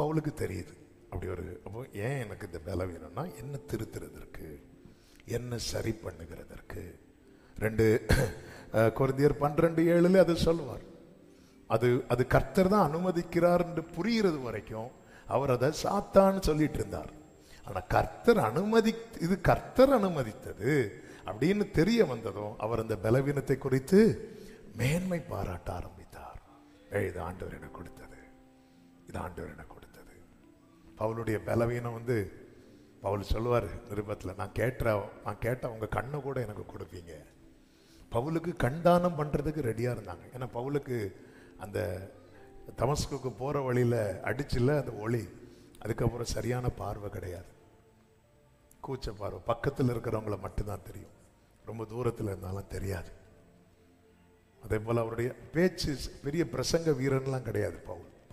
பவுலுக்கு தெரியுது அப்படி ஒரு. அப்போ ஏன் எனக்கு இந்த பலவீனம்னா, என்ன திருத்துறதற்கு, என்ன சரி பண்ணுகிறதற்கு. 2 கொரிந்தியர் 12:7 அது சொல்லுவார். அது கர்த்தர் தான் அனுமதிக்கிறார் என்று புரிகிறது வரைக்கும் அவர் அதை சாத்தான்னு சொல்லிட்டு இருந்தார். ஆனா கர்த்தர் இது கர்த்தர் அனுமதித்தது. அப்படின்னு தெரிய வந்ததும் அவர் அந்த பலவீனத்தை குறித்து மேன்மை பாராட்ட ஆரம்பித்தார். இது ஆண்டவர் எனக்கு கொடுத்தது, இது ஆண்டவர் எனக்கு கொடுத்தது. பவுலுடைய பலவீனம் பவுல் சொல்லுவார் நிருபத்தில், நான் கேட்ட உங்க கண்ணை கூட எனக்கு கொடுப்பீங்க. பவுலுக்கு கண்தானம் பண்றதுக்கு ரெடியா இருந்தாங்க. ஏன்னா பவுலுக்கு அந்த தமஸ்குக்கு போற வழியில அடிச்சுல அந்த ஒளி, அதுக்கப்புறம் சரியான பார்வை கிடையாது, கூச்ச பார்வை. பக்கத்தில் இருக்கிறவங்களை மட்டும்தான் தெரியும், ரொம்ப தூரத்தில் இருந்தாலும் தெரியாது. அதே போல அவருடைய பேச்சு பெரிய பிரசங்க வீரன்லாம் கிடையாது.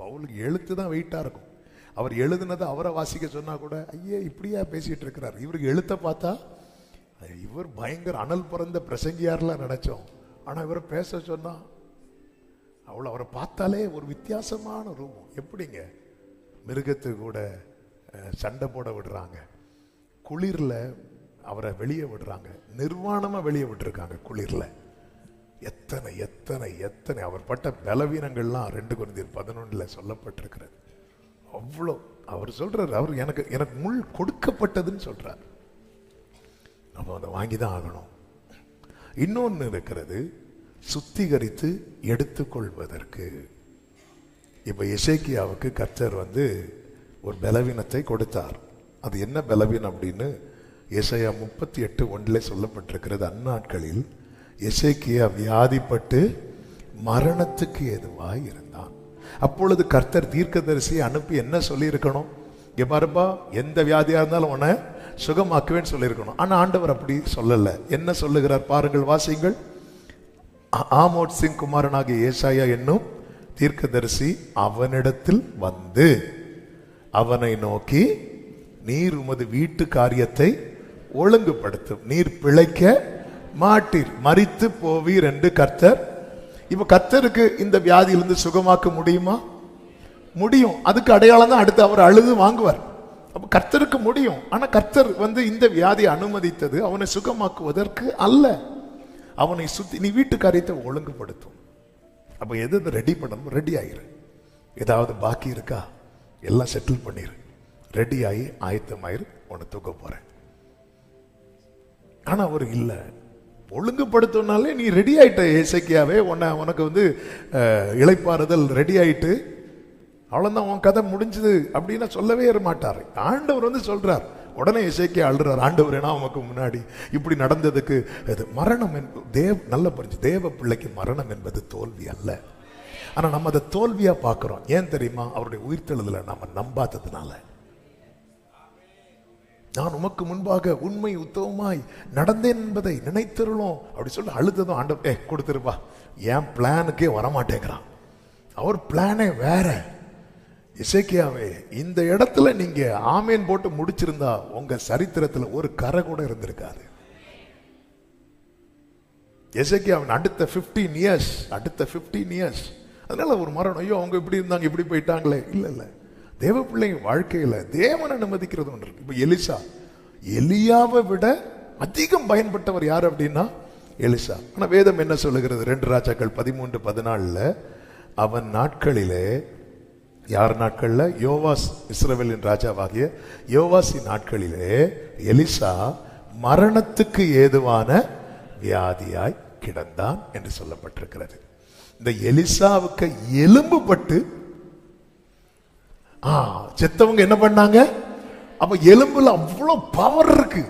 பவுலுக்கு எழுத்து தான் வெயிட்டா இருக்கும். அவர் எழுதுனதை அவரை வாசிக்க சொன்னா கூட ஐயே இப்படியா பேசிட்டு இருக்கிறார். இவருக்கு எழுத்த பார்த்தா இவர் பயங்கர அனல் பிறந்த பிரசங்கியார்லாம் நினைச்சோம். ஆனா இவரை பேச சொன்னா அவரை பார்த்தாலே ஒரு வித்தியாசமான ரூபம். எப்படிங்க மிருகத்து கூட சண்டை போட விடுறாங்க, குளிர்ல அவரை வெளியே விடுறாங்க, நிர்வாணமா வெளியே விட்டுருக்காங்க குளிர்ல. எத்தனை எத்தனை எத்தனை அவர் பட்ட பலவீனங்கள்லாம் 2 கொரிந்தியர் 11 சொல்லப்பட்டிருக்கிறது. அவ்வளோ அவர் சொல்றாரு, அவர் எனக்கு முள் கொடுக்கப்பட்டதுன்னு சொல்றார். நம்ம அதை வாங்கிதான் ஆகணும். இன்னொன்னு இருக்கிறது, சுத்திகரித்து எடுத்துக்கொள்வதற்கு. இப்ப எசேக்கியாவுக்கு கர்த்தர் ஒரு பலவீனத்தை கொடுத்தார். அது என்ன பலவீனம் அப்படின்னு எசையா 38:1 சொல்லப்பட்டிருக்கிறது. அந்நாட்களில் எசேக்கியா வியாதிப்பட்டு மரணத்துக்கு ஏதுவாய் இருந்தான். அப்பொழுது கர்த்தர் தீர்க்கதரிசியை அனுப்பி என்ன சொல்லி இருக்கணும்? இங்க பாருப்பா, எந்த வியாதியா இருந்தாலும் உன்னை சுகமாக்குவேன்னு சொல்லியிருக்கணும். ஆனா ஆண்டவர் அப்படி சொல்லல. என்ன சொல்லுகிறார் பாருங்கள், வாசிங்கள். ஆமோத்சின் குமாரனாகிய ஏசாயா என்னும் தீர்க்கதரிசி அவனிடத்தில் வந்து அவனை நோக்கி, நீர் உமது வீட்டு காரியத்தை ஒழுங்குபடுத்தும், நீர் பிழைக்க மாட்டீர், மரித்து போவீர் என்று கர்த்தர். இப்ப கர்த்தருக்கு இந்த வியாதியிலிருந்து சுகமாக்க முடியுமா? முடியும். அதுக்கு அடையாளம் தான் அடுத்து அவர் அழுது வாங்குவார். அப்ப கர்த்தருக்கு முடியும். ஆனா கர்த்தர் இந்த வியாதியை அனுமதித்தது அவனை சுகமாக்குவதற்கு அல்ல, அவனை சுத்தி நீ வீட்டு காரியத்தை ஒழுங்குபடுத்தும். அப்ப எது ரெடி பண்ணணும், ரெடி ஆயிரு. ஏதாவது பாக்கி இருக்கா, எல்லாம் செட்டில் பண்ணிரு, ரெடி ஆகி ஆயத்தமாயிரு, உன்னை தூக்க போறேன். ஆனா அவர் இல்ல, ஒழுங்குபடுத்தினாலே நீ ரெடி ஆயிட்ட எசேக்கியாவே, உனக்கு இளைப்பாறுதல் ரெடி ஆயிட்டு அவ்வளவுதான், உன் கதை முடிஞ்சது அப்படின்னா சொல்லவே மாட்டார். ஆண்டவர் சொல்றார். உடனே எசேக்கியா அழுறார், ஆண்டவர் ஏன்னா உமக்கு முன்னாடி இப்படி நடந்ததுக்கு மரணம் நல்ல புரிஞ்சு, தேவ பிள்ளைக்கு மரணம் என்பது தோல்வி அல்ல. ஆனா நம்ம அதை தோல்வியா பார்க்கிறோம். ஏன் தெரியுமா? அவருடைய உயிர்த்தெழுதலை நம்ம நம்பாததுனால. நான் உமக்கு முன்பாக உண்மை உத்தவமாய் நடந்தேன் என்பதை நினைத்திருளோம் அப்படி சொல்லி அழுத்ததும் ஆண்டவர் கொடுத்துருப்பா, என் பிளானுக்கே வரமாட்டேங்கிறான். அவர் பிளானே வேற. எசேக்கியாவே, இந்த இடத்துல நீங்க ஆமேன் போட்டு முடிச்சிருந்தா உங்க சரித்திரத்துல ஒரு கரை கூட இருந்திருக்காது. எசேக்கியாவின் அடுத்த 15 இயர்ஸ் அதனால ஒரு மரணம், ஐயோ அவங்க இப்படி இருந்தாங்க இப்படி போயிட்டாங்களே. இல்ல, தேவ பிள்ளைங்க வாழ்க்கையில தேவனை அனுமதிக்கிறது ஒன்று இருக்கு. இப்ப எலியாவை விட அதிகம் பயன்பட்டவர் யார் அப்படின்னா எலிசா. ஆனா வேதம் என்ன சொல்லுகிறது? 2 ராஜாக்கள் 13:14 அவன் நாட்களிலே, யார் நாட்கள்ல? யோவாஸ், இஸ்ரவேலின் ராஜாவாகிய யோவாசின் நாட்களிலே எலிசா மரணத்துக்கு ஏதுவான வியாதியாய் கிடந்தான் என்று சொல்லப்பட்டிருக்கிறது. இந்த எலிசாவுக்கு எலும்பு பட்டு செத்தவங்க என்ன பண்ணாங்க? அப்ப எலும்புல அவ்வளவு பவர் இருக்கு.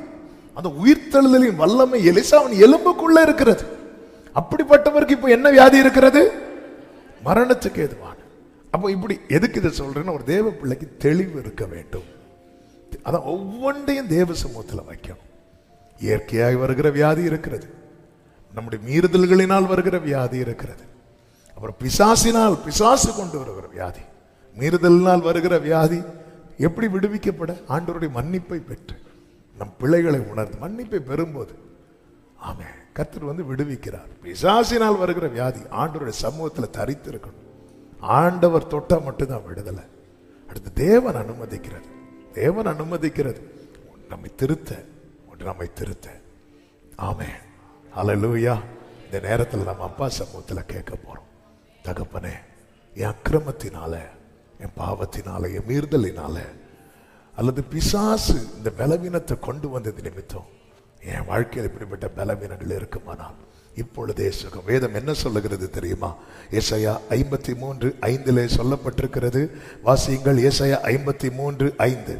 அந்த உயிர்த்தெழுதலின் வல்லமை எலிசாவின் எலும்புக்குள்ள இருக்கிறது. அப்படிப்பட்டவருக்கு இப்ப என்ன வியாதி இருக்கிறது? மரணத்துக்கு ஏதுவான. அப்ப இப்படி எதுக்கு இதை சொல்றேன்னு, ஒரு தேவ பிள்ளைக்கு தெளிவு இருக்க வேண்டும். அதான் ஒவ்வொன்றையும் தேவ சமூகத்தில் வைக்கணும். இயற்கையாக வருகிற வியாதி இருக்கிறது, நம்முடைய மீறுதல்களினால் வருகிற வியாதி இருக்கிறது, அப்புறம் பிசாசு கொண்டு வருகிற வியாதி, மீறுதலினால் வருகிற வியாதி. எப்படி விடுவிக்கப்பட? ஆண்டவருடைய மன்னிப்பை பெற்று நம் பிள்ளைகளை உணர்ந்து மன்னிப்பை பெறும்போது ஆமென், கர்த்தர் விடுவிக்கிறார். பிசாசினால் வருகிற வியாதி ஆண்டவருடைய சமூகத்தில் தரித்து இருக்கணும். ஆண்டவர் தொட்டா மட்டும்தான் விடுதலை. அடுத்து தேவன் அனுமதிக்கிறது நம்மை திருத்த. ஆமென், ஹல்லேலூயா. இந்த நேரத்தில் நம்ம அப்பா சமூகத்தில் கேட்க போறோம், தகப்பனே, என் அக்கிரமத்தினால, என் பாவத்தினால, என் மீறுதலினால அல்லது பிசாசு இந்த பலவீனத்தை கொண்டு வந்தது நிமித்தம் என் வாழ்க்கையில் இப்படிப்பட்ட பலவீனங்கள் இருக்குமானால் இப்பொழுதே சுகம். வேதம் என்ன சொல்லுகிறது தெரியுமா? ஏசாயா 53:5 சொல்லப்பட்டிருக்கிறது. வாசியுங்கள். ஏசாயா 53:5.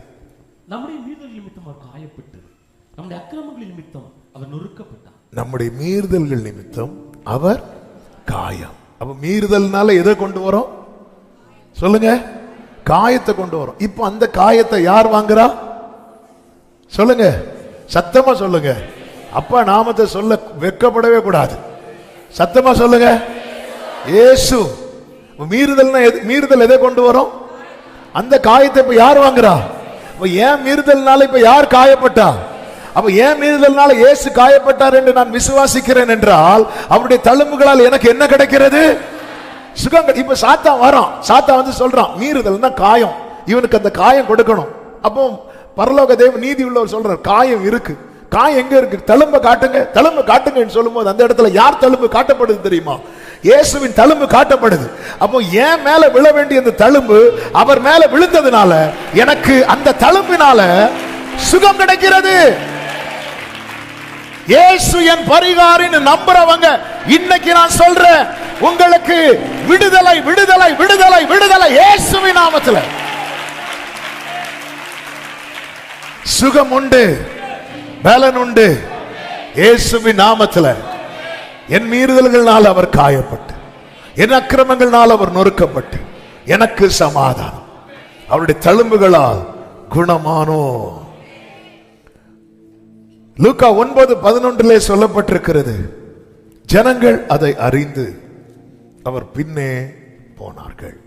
நம்முடைய மீறுதல் நிமித்தம் அவர் காயப்பட்டு, நம்முடைய அக்கிரமங்கள் நிமித்தம் அவர் நொறுக்கப்பட்டார். நம்முடைய மீறுதல்கள் நிமித்தம் அவர் காயம். அப்ப மீறுதல்னால எதை கொண்டு வரோம் சொல்லுங்க? காயத்தை கொண்டு வரோம். இப்போ அந்த காயத்தை யார் வாங்குறா சொல்லுங்க? சத்தமா சொல்லுங்க. அப்பா நாமத்தை சொல்ல வெட்கப்படவே கூடாது. சத்தமா சொல்லுங்க. இயேசு. மீறுதல் எதை கொண்டு வரும்? அந்த காயத்தை இப்ப யார் வாங்குறா? ஏன் மீறுதல்னால இப்ப யார் காயப்பட்டா? அப்ப ஏன் மீறுதல்னால இயேசு காயப்பட்டார் என்று நான் விசுவாசிக்கிறேன் என்றால் அவருடைய தழும்புகளால் எனக்கு என்ன கிடைக்கிறது? சுகங்கள். இப்ப சாத்தான் வரான். சாத்தான் வந்து சொல்றான் மீறுதல்னா காயம், இவனுக்கு அந்த காயம் கொடுக்கணும். அப்போ பரலோக தேவ நீதி உள்ளவர் சொல்றார் காயம் இருக்கு. காயம் எங்க இருக்கு? தழும்ப காட்டுங்க, தழும்பு காட்டுங்கன்னு சொல்லும்போது அந்த இடத்துல யார் தழும்பு காட்டப்படுது தெரியுமா? இயேசுவின் தழும்பு காட்டப்படுது. அப்போ என் மேல விழ வேண்டிய அந்த தழும்பு அவர் மேல விழுந்ததுனால எனக்கு அந்த தழும்பினால சுகம் கிடைக்கிறது. இயேசு என் பரிகாரின்னு நம்புறவங்க இன்னைக்கு நான் சொல்றேன், உங்களுக்கு விடுதலை விடுதலை விடுதலை விடுதலை இயேசுவின் நாமத்தில். சுகம் உண்டு, பலன் உண்டு இயேசுவின் நாமத்தில். என் மீறுதல்களால் அவர் காயப்பட்டு, என் அக்கிரமங்களால் அவர் நொறுக்கப்பட்டு எனக்கு சமாதானம், அவருடைய தழும்புகளால் குணமானோ. லூக்கா 9:11 சொல்லப்பட்டிருக்கிறது, ஜனங்கள் அதை அறிந்து அவர் பின்னே போனார்கள்.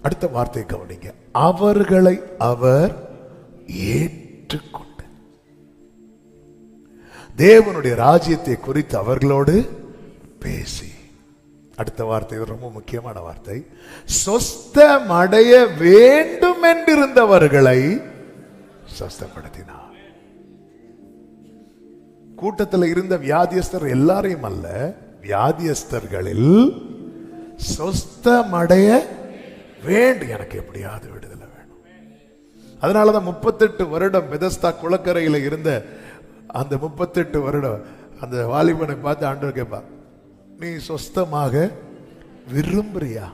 அடுத்த வார்த்தை கவனிங்க. அவர்களை அவர் ஏற்றுக்கொண்டு தேவனுடைய ராஜ்யத்தை குறித்து அவர்களோடு பேசி. அடுத்த வார்த்தை ரொம்ப முக்கியமான வார்த்தை. சொஸ்தமடைய வேண்டும் என்றிருந்தவர்களை சொஸ்தப்படுத்தினார். கூட்டத்தில் இருந்த வியாதியஸ்தர் எல்லாரையும் அல்ல, வியாதியஸ்தர்களில் சொஸ்தமடைய வேண்டும். எனக்கு எப்படியாவது விடுதலை வேணும். அதனாலதான் 38 வருடம் பெதஸ்தா குளக்கரையில் இருந்த அந்த 38 வருடம் அந்த வாலிபனை பார்த்து ஆண்டவர் கேட்பா, நீ சொஸ்தமாக விரும்புறியா?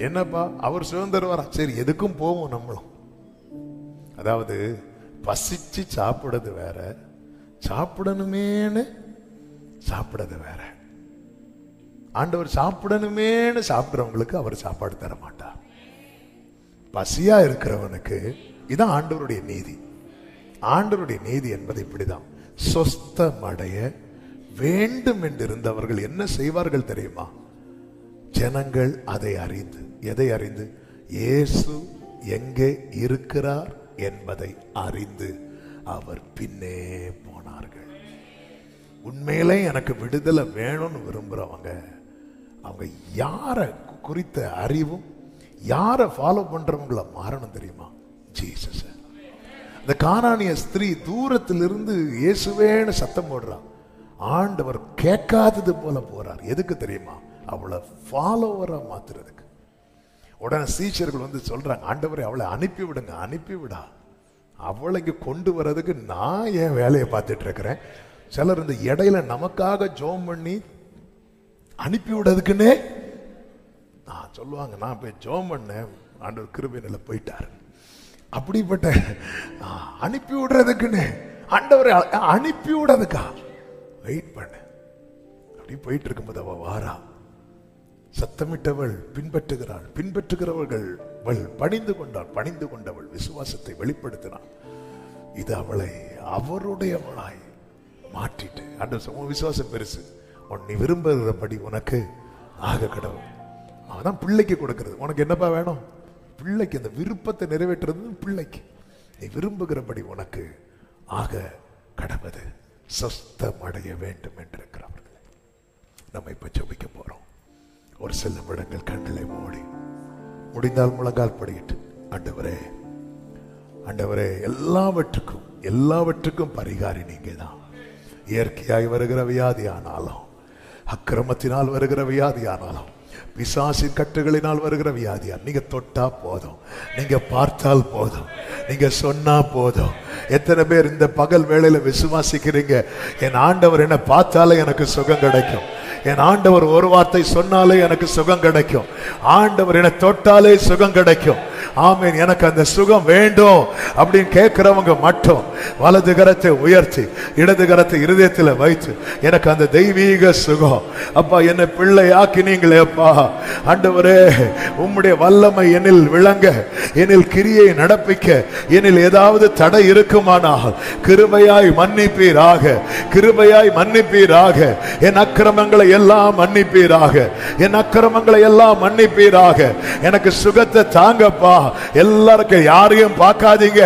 என்னப்பா அவர் சுதந்திரம். சரி எதுக்கும் போவோம் நம்மளும். அதாவது பசிச்சு சாப்பிடுறது வேற, சாப்பிடணுமேனு சாப்பிடுறது வேற. ஆண்டவர் சாப்பிடணுமேனு சாப்பிடுறவங்களுக்கு அவர் சாப்பாடு தர மாட்டார். பசியா இருக்கிறவனுக்கு இதான் ஆண்டவருடைய நீதி. ஆண்டவருடைய நீதி என்பது இப்படிதான். சொஸ்தமடைய வேண்டும் என்றிருந்தவர்கள் என்ன செய்வார்கள் தெரியுமா? ஜனங்கள் அதை அறிந்து, எதை அறிந்து? இயேசு எங்கே இருக்கிறார் என்பதை அறிந்து அவர் பின்னே போனார்கள். உண்மையிலே எனக்கு விடுதலை வேணும்னு விரும்புறவங்க அவங்க யார குறித்த அறிவும் யாரை ஃபாலோ பண்றவங்கள மாறணும் தெரியுமா? ஜீசஸ். இந்த கானானிய ஸ்திரீ தூரத்திலிருந்து இயேசுவேன்னு சத்தம் போடுறான். ஆண்டவர் கேட்காதது போல போறார். எதுக்கு தெரியுமா? அவளை ஃபாலோவரா மாத்துறதுக்கு. உடனே சீஷர்கள் வந்து சொல்றாங்க, ஆண்டவரை அவளை அனுப்பி விடுங்க, அனுப்பி விடா. அவளை இங்க கொண்டு வர்றதுக்கு நான் என் வேலையை பார்த்துட்டு இருக்கிறேன். சிலர் இந்த இடையில நமக்காக ஜோம் பண்ணி அனுப்பி விடுறதுக்குன்னே நான் சொல்லுவாங்க, நான் போய் ஜோம் பண்ணேன், ஆண்டவர் கிருபையில போயிட்டாரு. அப்படிப்பட்ட அனுப்பி விடுறதுக்குன்னு ஆண்டவரை அனுப்பி விடுறதுக்கா வெயிட் பண்ண. அப்படி போயிட்டு இருக்கும்போது அவ வாரா. சத்தமிட்டவள் பின்பற்றுகிறாள், பின்பற்றுகிறவர்கள் பணிந்து கொண்டாள், பணிந்து கொண்டவள் விசுவாசத்தை வெளிப்படுத்தினாள். இது அவளை அவருடையவளாய் மாற்றிட்டு, ஆண்டவர் விசுவாசம் பெருசு, நீ விரும்புகிறபடி உனக்கு ஆக கடவுள். அவதான் பிள்ளைக்கு கொடுக்கிறது. உனக்கு என்னப்பா வேணும்? பிள்ளைக்கு அந்த விருப்பத்தை நிறைவேற்றுறது பிள்ளைக்கு. நீ விரும்புகிறபடி உனக்கு ஆக கடவுது. சொஸ்தமடைய வேண்டும் என்றிருக்கிறவர்கள் நம்ம இப்ப ஜெபிக்க போறோம். ஒரு சில நிமிடங்கள் கண்களை மூடி, முடிந்தால் முழங்கால் படியிட்டு, ஆண்டவரே, ஆண்டவரே, எல்லாவற்றுக்கும் பரிகாரி நீங்க தான். இயற்கையாய் வருகிற வியாதி ஆனாலும், அக்கிரமத்தினால் வருகிற வியாதி ஆனாலும், பிசாசின் கட்டுகளினால் வருகிற வியாதியா? நீங்க தொட்டா போதும், நீங்க பார்த்தால் போதும், நீங்க சொன்னா போதும். எத்தனை பேர் இந்த பகல் வேளையில விசுவாசிக்கிறீங்க? என் ஆண்டவர் என்ன பார்த்தாலே எனக்கு சுகம் கிடைக்கும், என் ஆண்டவர் ஒரு வார்த்தை சொன்னாலே எனக்கு சுகம் கிடைக்கும், ஆண்டவர் என்னை தொட்டாலே சுகம் கிடைக்கும். ஆமீன். எனக்கு அந்த சுகம் வேண்டும் அப்படின்னு கேட்கிறவங்க மட்டும் வலது கரத்தை உயர்த்தி இடது கரத்தை இருதயத்தில் வைத்து, எனக்கு அந்த தெய்வீக சுகம் அப்பா என்னை பிள்ளை ஆக்கினீங்களேப்பா ஆண்டவரே, உம்முடைய வல்லமை என்னில் விளங்க, என்னில் கிரியை நடப்பிக்க, என்னில் ஏதாவது தடை இருக்குமானால் கிருபையாய் மன்னிப்பீராக, கிருபையாய் மன்னிப்பீராக, என் அக்கிரமங்களை எல்லாம் மன்னிப்பீராக, என் அக்கிரமங்களை எல்லாம் மன்னிப்பீராக. எனக்கு சுகத்தை தாங்கப்பா. எல்லாருக்கும் யாரையும் பார்க்காதீங்க,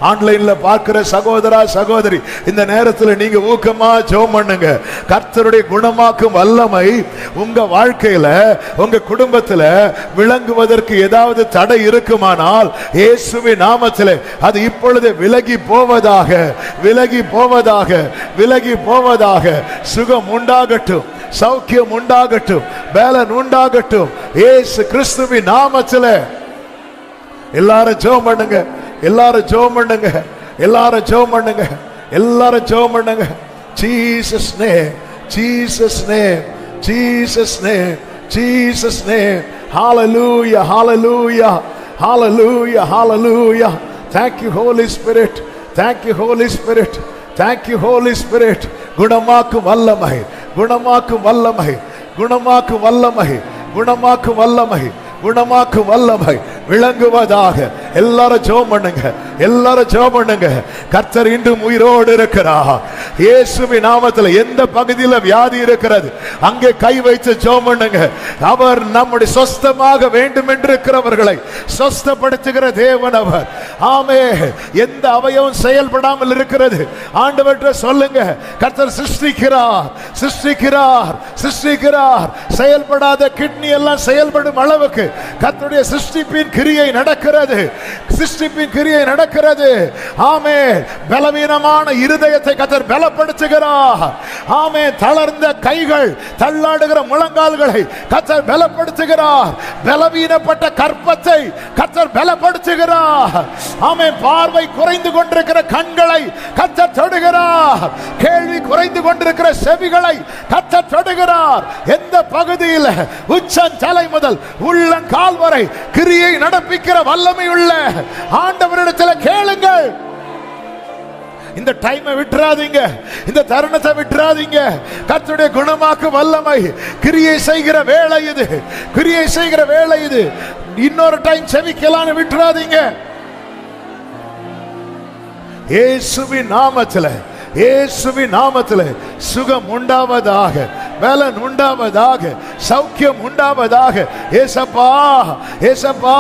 ஆன்லைன்ல பார்க்கிற சகோதரா சகோதரி, இந்த நேரத்தில் நீங்க ஊக்கமா ஜெபம் பண்ணுங்க. கர்த்தருடைய குணமாக்கும் வல்லமை உங்க வாழ்க்கையில உங்க குடும்பத்தில் விளங்குவதற்கு ஏதாவது தடை இருக்குமானால் இயேசுவின் நாமத்திலே அது இப்பொழுது விலகி போவதாக, விலகி போவதாக, விலகி போவதாக. சுகம் உண்டாகட்டும், சௌக்கியம் உண்டாகட்டும், பலன் உண்டாகட்டும் இயேசு கிறிஸ்துவின் நாமத்திலே. எல்லாரும் ஜெபம் பண்ணுங்க, எல்லாரும் ஜெபம் பண்ணுங்க, எல்லாரும் ஜெபம் பண்ணுங்க, எல்லாரும் ஜெபம் பண்ணுங்க. Jesus name, Jesus name, Jesus name, Jesus name. Hallelujah, hallelujah, hallelujah, hallelujah. Thank you Holy Spirit, thank you Holy Spirit, thank you Holy Spirit. குணமாக்கும் வல்லமை, குணமாக்கும் வல்லமை, குணமாக்கும் வல்லமை, குணமாக்கும் வல்லமை, குணமாக்கும் வல்லமை விளங்குவதாக. எல்லாரும் ஜெபம் பண்ணுங்க, எல்லாரும் ஜெபம் பண்ணுங்க. கர்த்தர் இன்றும் உயிரோடு இருக்கிறார். இயேசுவின் நாமத்தில் எந்த பகுதியில் வியாதி இருக்கிறது அங்கே கை வைத்து ஜெபம் பண்ணுங்க. அவர் நம்முடைய சொஸ்தமாக வேண்டும் என்று இருக்கிறவர்களை சொஸ்தப்படுத்துகிற தேவன் அவர். ஆமென். எந்த அவயவம் செயல்படாமல் இருக்கிறது ஆண்டவர்கிட்ட சொல்லுங்க. கர்த்தர் சிருஷ்டிக்கிறார், சிருஷ்டிக்கிறார், சிருஷ்டிக்கிறார். செயல்படாத கிட்னி எல்லாம் செயல்படும் அளவுக்கு கர்த்தருடைய சிருஷ்டிப்பின் கிரியை நடக்கிறது, சிருஷ்டிப்பின் கிரியை நடக்கிறது. ஆமென். பலவீனமான இருதயத்தை கர்த்தர் பலப்படுத்துகிறார். ஆமென். தளர்ந்த கைகள், தள்ளாடுகிற முழங்கால்களை கர்த்தர் பலப்படுத்துகிறார். பலவீனப்பட்ட கற்பத்தை கர்த்தர் பலப்படுத்துகிறார். ஆமென். பார்வை குறைந்து கொண்டிருக்கிற கண்களை கர்த்தர் தொடுகிறார். கேள்வி குறைந்து கொண்டிருக்கிற செவிகளை கர்த்தர் தொடுகிறார். எந்த பகுதியில் உச்சம் தலை முதல் உள்ளங்கால் வரை கிரியை நடப்பிக்கிற வல்லமை உள்ள ஆண்டவரிடத்தில் கேளுங்கள். இந்த டைமை விட்டுறாதீங்க, இந்த தருணத்தை விட்டுறாதீங்க. கர்த்தருடைய குணமாக்கும் வல்லமை கிரியை செய்கிற வேளை இது, கிரியை செய்கிற வேளை இது. இன்னொரு டைம் செவிக்கலான்னு விட்டுறாதீங்க. இயேசுவின் நாமத்தில், இயேசுவின் நாமத்தில் சுகம் உண்டாவதாக, பலன் உண்டாவதாக, சௌக்கியம் உண்டாவதாக. ஏசப்பா, ஏசப்பா,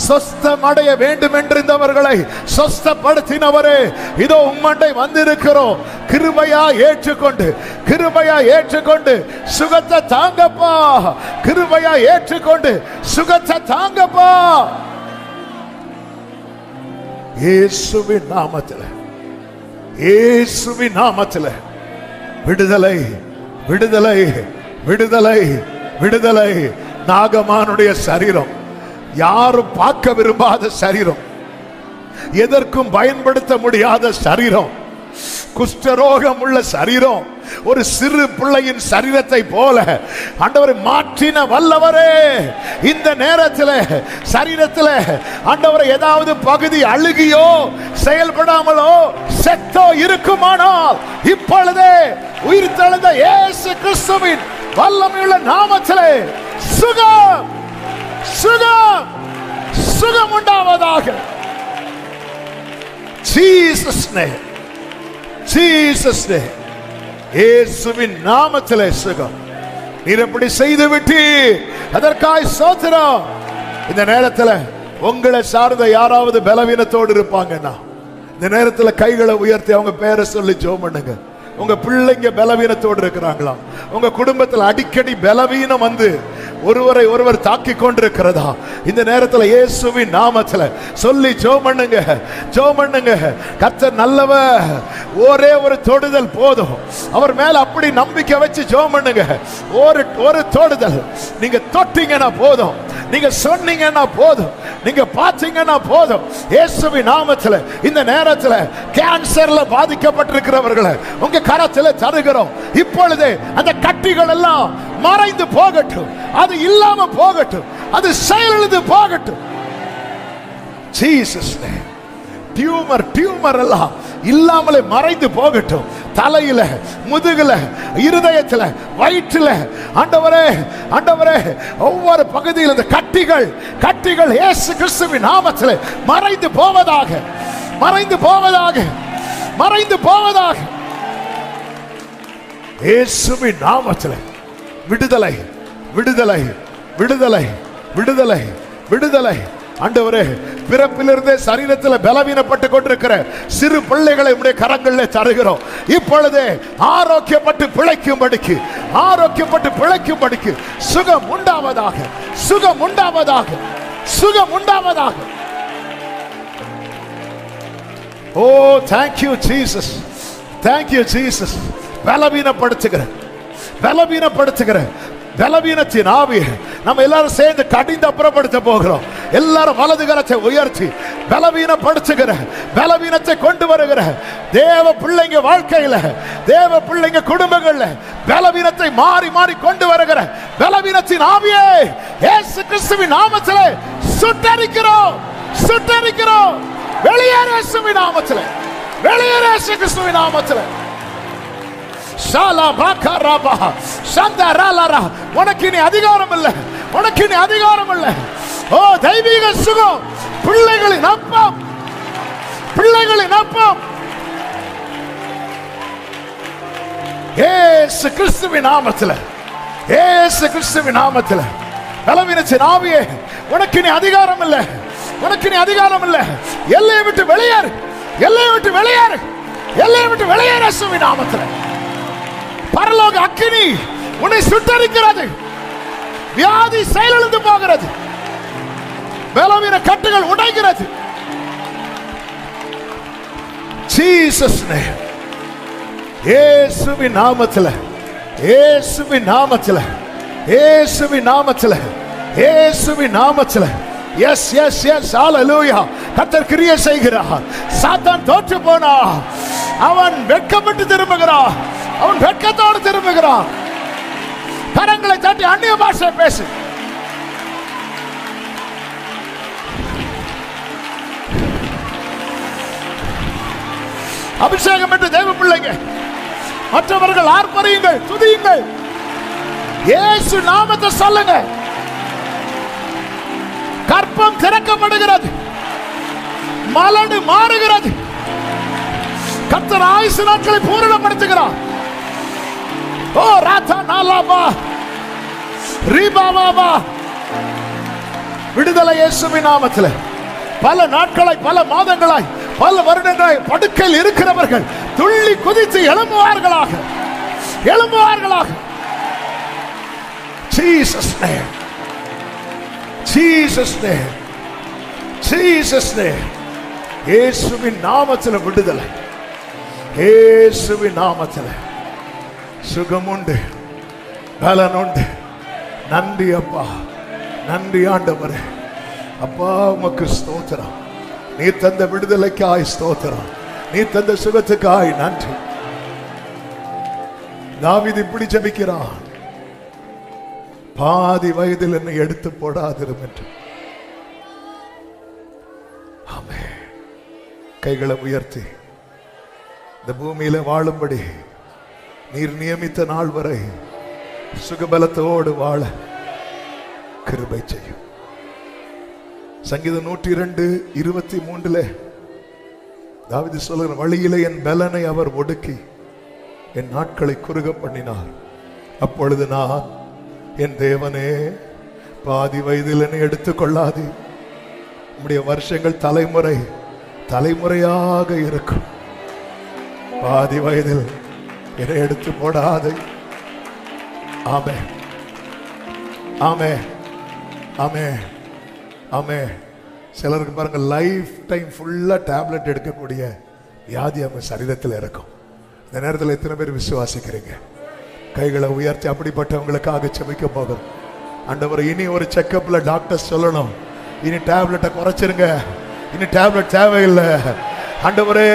சொஸ்தம் அடைய வேண்டும் என்றிருந்தவர்களை சொஸ்தப்படுத்தினவரே, இதோ உம்மண்டை வந்திருக்கிறோம். கிருபையா ஏற்றுக்கொண்டு, கிருபையா ஏற்றுக்கொண்டு சுகத்தை தாங்கப்பா, கிருபையா ஏற்றுக்கொண்டு சுகத்தை தாங்கப்பா. இயேசுவின் நாமத்தில், இயேசுவின் நாமத்தில் விடுதலை, விடுதலை, விடுதலை, விடுதலை. நாகமானுடைய சரீரம், யாரும் பார்க்க விரும்பாத சரீரம், எதற்கும் பயன்படுத்த முடியாத சரீரம், குஷ்டரோகம் உள்ள சரீரம், ஒரு சிறு பிள்ளையின் சரீரத்தை போல ஆண்டவரை மாற்றின வல்லவரே, இந்த நேரத்தில் சரீரத்தில் ஆண்டவரை ஏதாவது பகுதி அழுகியோ செயல்படாமலோ செத்தோ இருக்குமானால் இப்பொழுதே உயிர் தெழுந்த இயேசு கிறிஸ்துவின் வல்லமையுள்ள நாமத்திலே சுகம், சுகம், சுகம் உண்டாவதாக. Jesus name, Jesus name. இயேசுவின் நாமத்திலே சுகம். நீர் எப்படி செய்து விட்டு அதற்காய் ஸ்தோத்திரம். இந்த நேரத்தில் உங்களை சார்ந்த யாராவது பலவீனத்தோடு இருப்பாங்கன்னா இந்த நேரத்தில் கைகளை உயர்த்தி அவங்க பேரை சொல்லி ஜெபம் பண்ணுங்க. உங்க பிள்ளைங்க பலவீனத்தோடு இருக்கிறாங்களா? உங்க குடும்பத்தில் அடிக்கடி பலவீனம் வந்து ஒருவரை ஒருவர் தாக்கி கொண்டிருக்கிறதா? இந்த நேரத்தில் இயேசுவின் நாமத்தில் சொல்லி ஜெபம் பண்ணுங்க, ஜெபம் பண்ணுங்க. கர்த்தர் நல்லவர். ஒரே ஒரு தொடுதல் போதும். அவர் மேல அப்படி நம்பிக்கை வச்சு ஜெபம் பண்ணுங்க. ஒரு தொடுதல் நீங்க தொட்டீங்கன்னா போதும், நீங்க சொன்னீங்கன்னா போதும், நீங்க பார்த்தீங்கன்னா போதும். இயேசுவின் நாமத்தில் இந்த நேரத்தில் கேன்சர்ல பாதிக்கப்பட்டிருக்கிறவர்களை உங்க கரத்தில் தருகிறோம். இப்பொழுது அந்த கட்டிகள் எல்லாம் மறைந்து போகட்டும், அது இல்லாம போகட்டும், அது செயலிழந்து போகட்டும். Jesus name. டியூமர் எல்லாம் இல்லாமலே மறைந்து போகட்டும். தலையில, முதுகுல, இருதயத்துல, வயிற்றுல, ஆண்டவரே ஆண்டவரே, ஒவ்வொரு பகுதியில் இந்த கட்டிகள் இயேசு கிறிஸ்துவின் நாமத்தில் மறைந்து போவதாக, மறைந்து போவதாக, மறைந்து போவதாக. இயேசுவின் நாமத்தில் விடுதலை, விடுதலை, விடுதலை, விடுதலை, விடுதலை. ஆண்டவரே, பிறப்பிலிருந்தே சரீரத்தில் பலவீனப்பட்டு கொண்டிருக்கிற சிறு பிள்ளைகளை உடைய கரங்களில் தருகிறோம். இப்பொழுதே ஆரோக்கியப்பட்டு பிழைக்கும்படிக்கு, ஆரோக்கியப்பட்டு பிழைக்கும்படிக்கு சுகம் உண்டாவதாக, சுகம் உண்டாவதாக, சுகம் உண்டாவதாக. ஓ தேங்க்யூ ஜீசஸ், தேங்க்யூ ஜீசஸ். பலவீனப்படுத்துகிற, பலவீனப்படுத்துகிற பலவீனத்தின் ஆவியை நம்ம எல்லாரும் சேர்ந்து கடிந்து அப்புறப்படுத்த போகிறோம். எல்லாரும் வலது கரத்தை உயர்த்தி பலவீனப்படுத்துகிற, பலவீனத்தை கொண்டு வருகிற தேவ பிள்ளைங்க வாழ்க்கையில, தேவ பிள்ளைங்க குடும்பங்கள்ல பலவீனத்தை மாறி மாறி கொண்டு வருகிற பலவீனத்தின் ஆவியை இயேசு கிறிஸ்துவின் நாமத்திலே சுட்டரிக்கிறோம், சுட்டரிக்கிறோம். வெளியேற இயேசுவின் நாமத்திலே, வெளியேற இயேசு கிறிஸ்துவின் நாமத்திலே. உனக்கு இனி அதிகாரம் இல்லை, உனக்கு இனி அதிகாரம் இல்லை. ஓ தெய்வீக சுகம், பிள்ளைகளின் அப்பம், பிள்ளைகளின் அப்பம். இயேசு கிறிஸ்துவின் நாமத்தில், இயேசு கிறிஸ்துவின் நாமத்தில் பலவீனத்தின் ஆவியே, உனக்கு இனி அதிகாரம் இல்லை, உனக்கு இனி அதிகாரம் இல்லை. எல்லையை விட்டு வெளியேறு, எல்லையை விட்டு வெளியேறு, எல்லையை விட்டு வெளியேறு இயேசுவின் நாமத்தில். பரலோக அக்கினி உன்னை சுட்டரிக்கிறது. வியாதி செயலிழந்து போகிறது, பலவீன கட்டுகள் உடைகிறது. Jesus name. இயேசுவின் நாமத்தில், இயேசுவின் நாமத்தில், இயேசுவின் நாமத்தில், இயேசுவின் நாமத்தில். எஸ் எஸ் எஸ் ஹalleluya. கர்த்தர் கிரியை செய்கிறார். சாத்தான் தோற்று போனான், அவன் வெட்கப்பட்டு திரும்புகிறான், அவன் வெட்கத்தோடு திரும்புகிறான். கரங்களை தட்டி அந்நிய பாஷை பேசு. அபிஷேகம் என்று தேவ பிள்ளைங்க, மற்றவர்கள் ஆர்ப்பரியுங்கள், துதியுங்கள், இயேசு நாமத்தை சொல்லுங்க. கற்பம் திறக்கப்படுகிறது, மலடு மாறுகிறது. கர்த்தர் ஆயுசு நாட்களை பூரணப்படுத்துகிறார். ஓ ராதா நாலாபா ரீபாபாபா. விடுதலை இயேசுவின் நாமத்தில். பல நாட்களாய், பல மாதங்களாய், பல வருடங்களாய் படுக்கையில் இருக்கிறவர்கள் துள்ளி குதித்து எழும்புவார்களாக, எழும்புவார்களாக. Jesus name, Jesus name, Jesus name. இயேசுவின் நாமத்தில் விடுதலை, இயேசுவின் நாமத்தில் சுகம் உண்டு, பலன் உண்டு. நன்றி அப்பா, நன்றி ஆண்டவரே. அப்பா உமக்கு ஸ்தோத்திரம். நீ தந்த விடுதலைக்காய் ஸ்தோத்திரம், நீ தந்த சுகத்துக்காய் நன்றி. தாவீது இப்படி ஜெபிக்கிறான், பாதி வயதில் என்னை எடுத்து போடாதிரும் என்று. ஆமென். கைகளை உயர்த்தி இந்த பூமியில வாழும்படி நீர் நியமித்த நாள் வரை சுகபலத்தோடு வாழ கிருபை செய்யும். சங்கீதம் 102:23 தாவீது சொல்லுகிற, வழியிலே என் பலனை அவர் ஒடுக்கி என் நாட்களை குறுக பண்ணினார். அப்பொழுது நான், என் தேவனே, பாதி வயதில் என்னை எடுத்துக்கொள்ளாது, உம்முடைய வருஷங்கள் தலைமுறை தலைமுறையாக இருக்கும். பாதி வயதில் என்னை எடுத்து போடாது. ஆமென். ஆமே ஆமே ஆமே. சிலருக்கு பாருங்க லைஃப் டைம் ஃபுல்லா டேப்லெட் எடுக்கக்கூடிய வியாதி அவங்க சரீரத்தில் இருக்கும். இந்த நேரத்தில் எத்தனை பேர் விசுவாசிக்கிறீங்க? கைகளை உயர்த்தி அப்படிப்பட்டவங்களுக்காக செபிக்க போகிறோம். ஆண்டவர், இனி ஒரு செக்கப்ல டாக்டர் சொல்லணும், இனி டேப்லெட்டை குறைச்சிருங்க, இனி டேப்லெட் தேவையில்லை. ஆண்டவரே,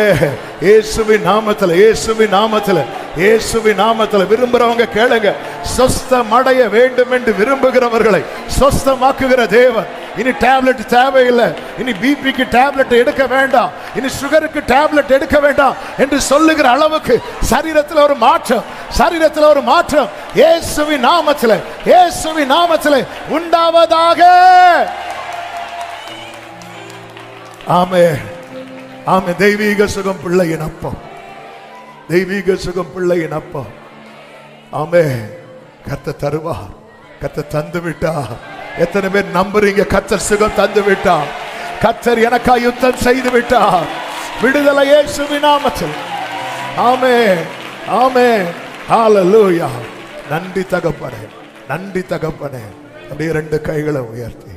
இயேசுவின் நாமத்தில், இயேசுவின் நாமத்தில், இயேசுவின் நாமத்தில் விரும்புறவங்க கேளுங்க. சொஸ்தம் அடைய வேண்டும் என்று விரும்புகிறவர்களை சொஸ்தமாக்குகிற தேவன். இனி டேப்லெட் தேவையில்லை, இனி பிபிக்கு டேப்லெட் எடுக்க வேண்டாம், இனி சுகருக்கு டேப்லெட் எடுக்க வேண்டாம் என்று சொல்லுகிற அளவுக்கு சரீரத்தில் ஒரு மாற்றம், சரீரத்தில் ஒரு மாற்றம் இயேசுவின் நாமத்தில், இயேசுவின் நாமத்தில் உண்டாவதாக. ஆமென் ஆமே. தெய்வீக சுகம் பிள்ளையின் அப்பம், தெய்வீக சுகம் பிள்ளையின் அப்பம். ஆமே. கர்த்தர் தருவார், கர்த்தர் தந்து விட்டார். எத்தனை பேர் நம்புறீங்க? கர்த்தர் சுகம் தந்து விட்டார், கர்த்தர் எனக்கா யுத்தம் செய்து விட்டார். விடுதலை இயேசுவின் நாமத்தில். ஆமே ஆமே. ஹalleluya. நன்றி தகப்பனே, நன்றி தகப்பனே. அப்படியே ரெண்டு கைகளை உயர்த்தி,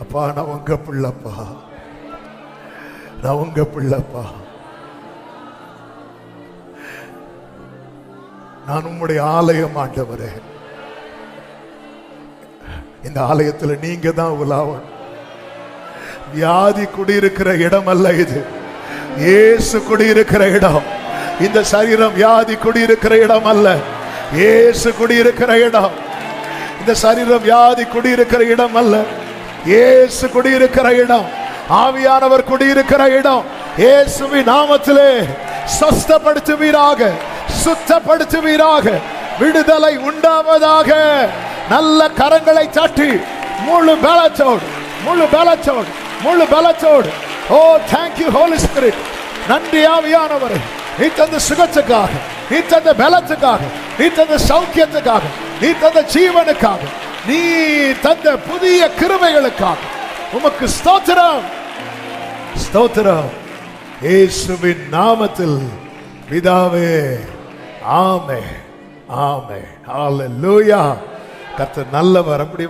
அப்பா நான் உங்க பிள்ளைப்பா, நான் உங்க பிள்ளைப்பா, நான் உம்முடைய ஆலயம் ஆண்டவரே. இந்த ஆலயத்தில் நீங்க தான் உலாவன். வியாதி குடியிருக்கிற இடம் அல்ல இது, இயேசு குடியிருக்கிற இடம். இந்த சரீரம் வியாதி குடியிருக்கிற இடம் அல்ல, இயேசு குடியிருக்கிற இடம். இந்த சரீரம் வியாதி குடியிருக்கிற இடம் அல்ல, இயேசு குடியிருக்கிற இடம். ஆவியானவர் குடியிருக்கிற இடம். இயேசுவின் நாமத்திலே சொஸ்தப்படுத்துவீராக, சுத்தப்படுத்துவீராக. விடுதலை உண்டாவதாக. நல்ல கரங்களை தட்டி முழு பலத்தோடு, முழு பலத்தோடு, முழு பலத்தோடு. ஓ தேங்க் யூ ஹோலி ஸ்பிரிட். நன்றி ஆவியானவரே, நீ தந்த சுகத்துக்காக, நீ தந்த பலத்துக்காக, நீ தந்த சௌக்கியத்துக்காக, நீ தந்த ஜீவனுக்காக, நீ தந்த புதிய கிருபைகளுக்காக உமக்கு ஸ்தோத்திரம், ஸ்தோத்திரம். இயேசுவின் நாமத்தில் பிதாவே. ஆமென் ஆமென். ஹalleluya. கர்த்தர் நல்லவர். அப்படி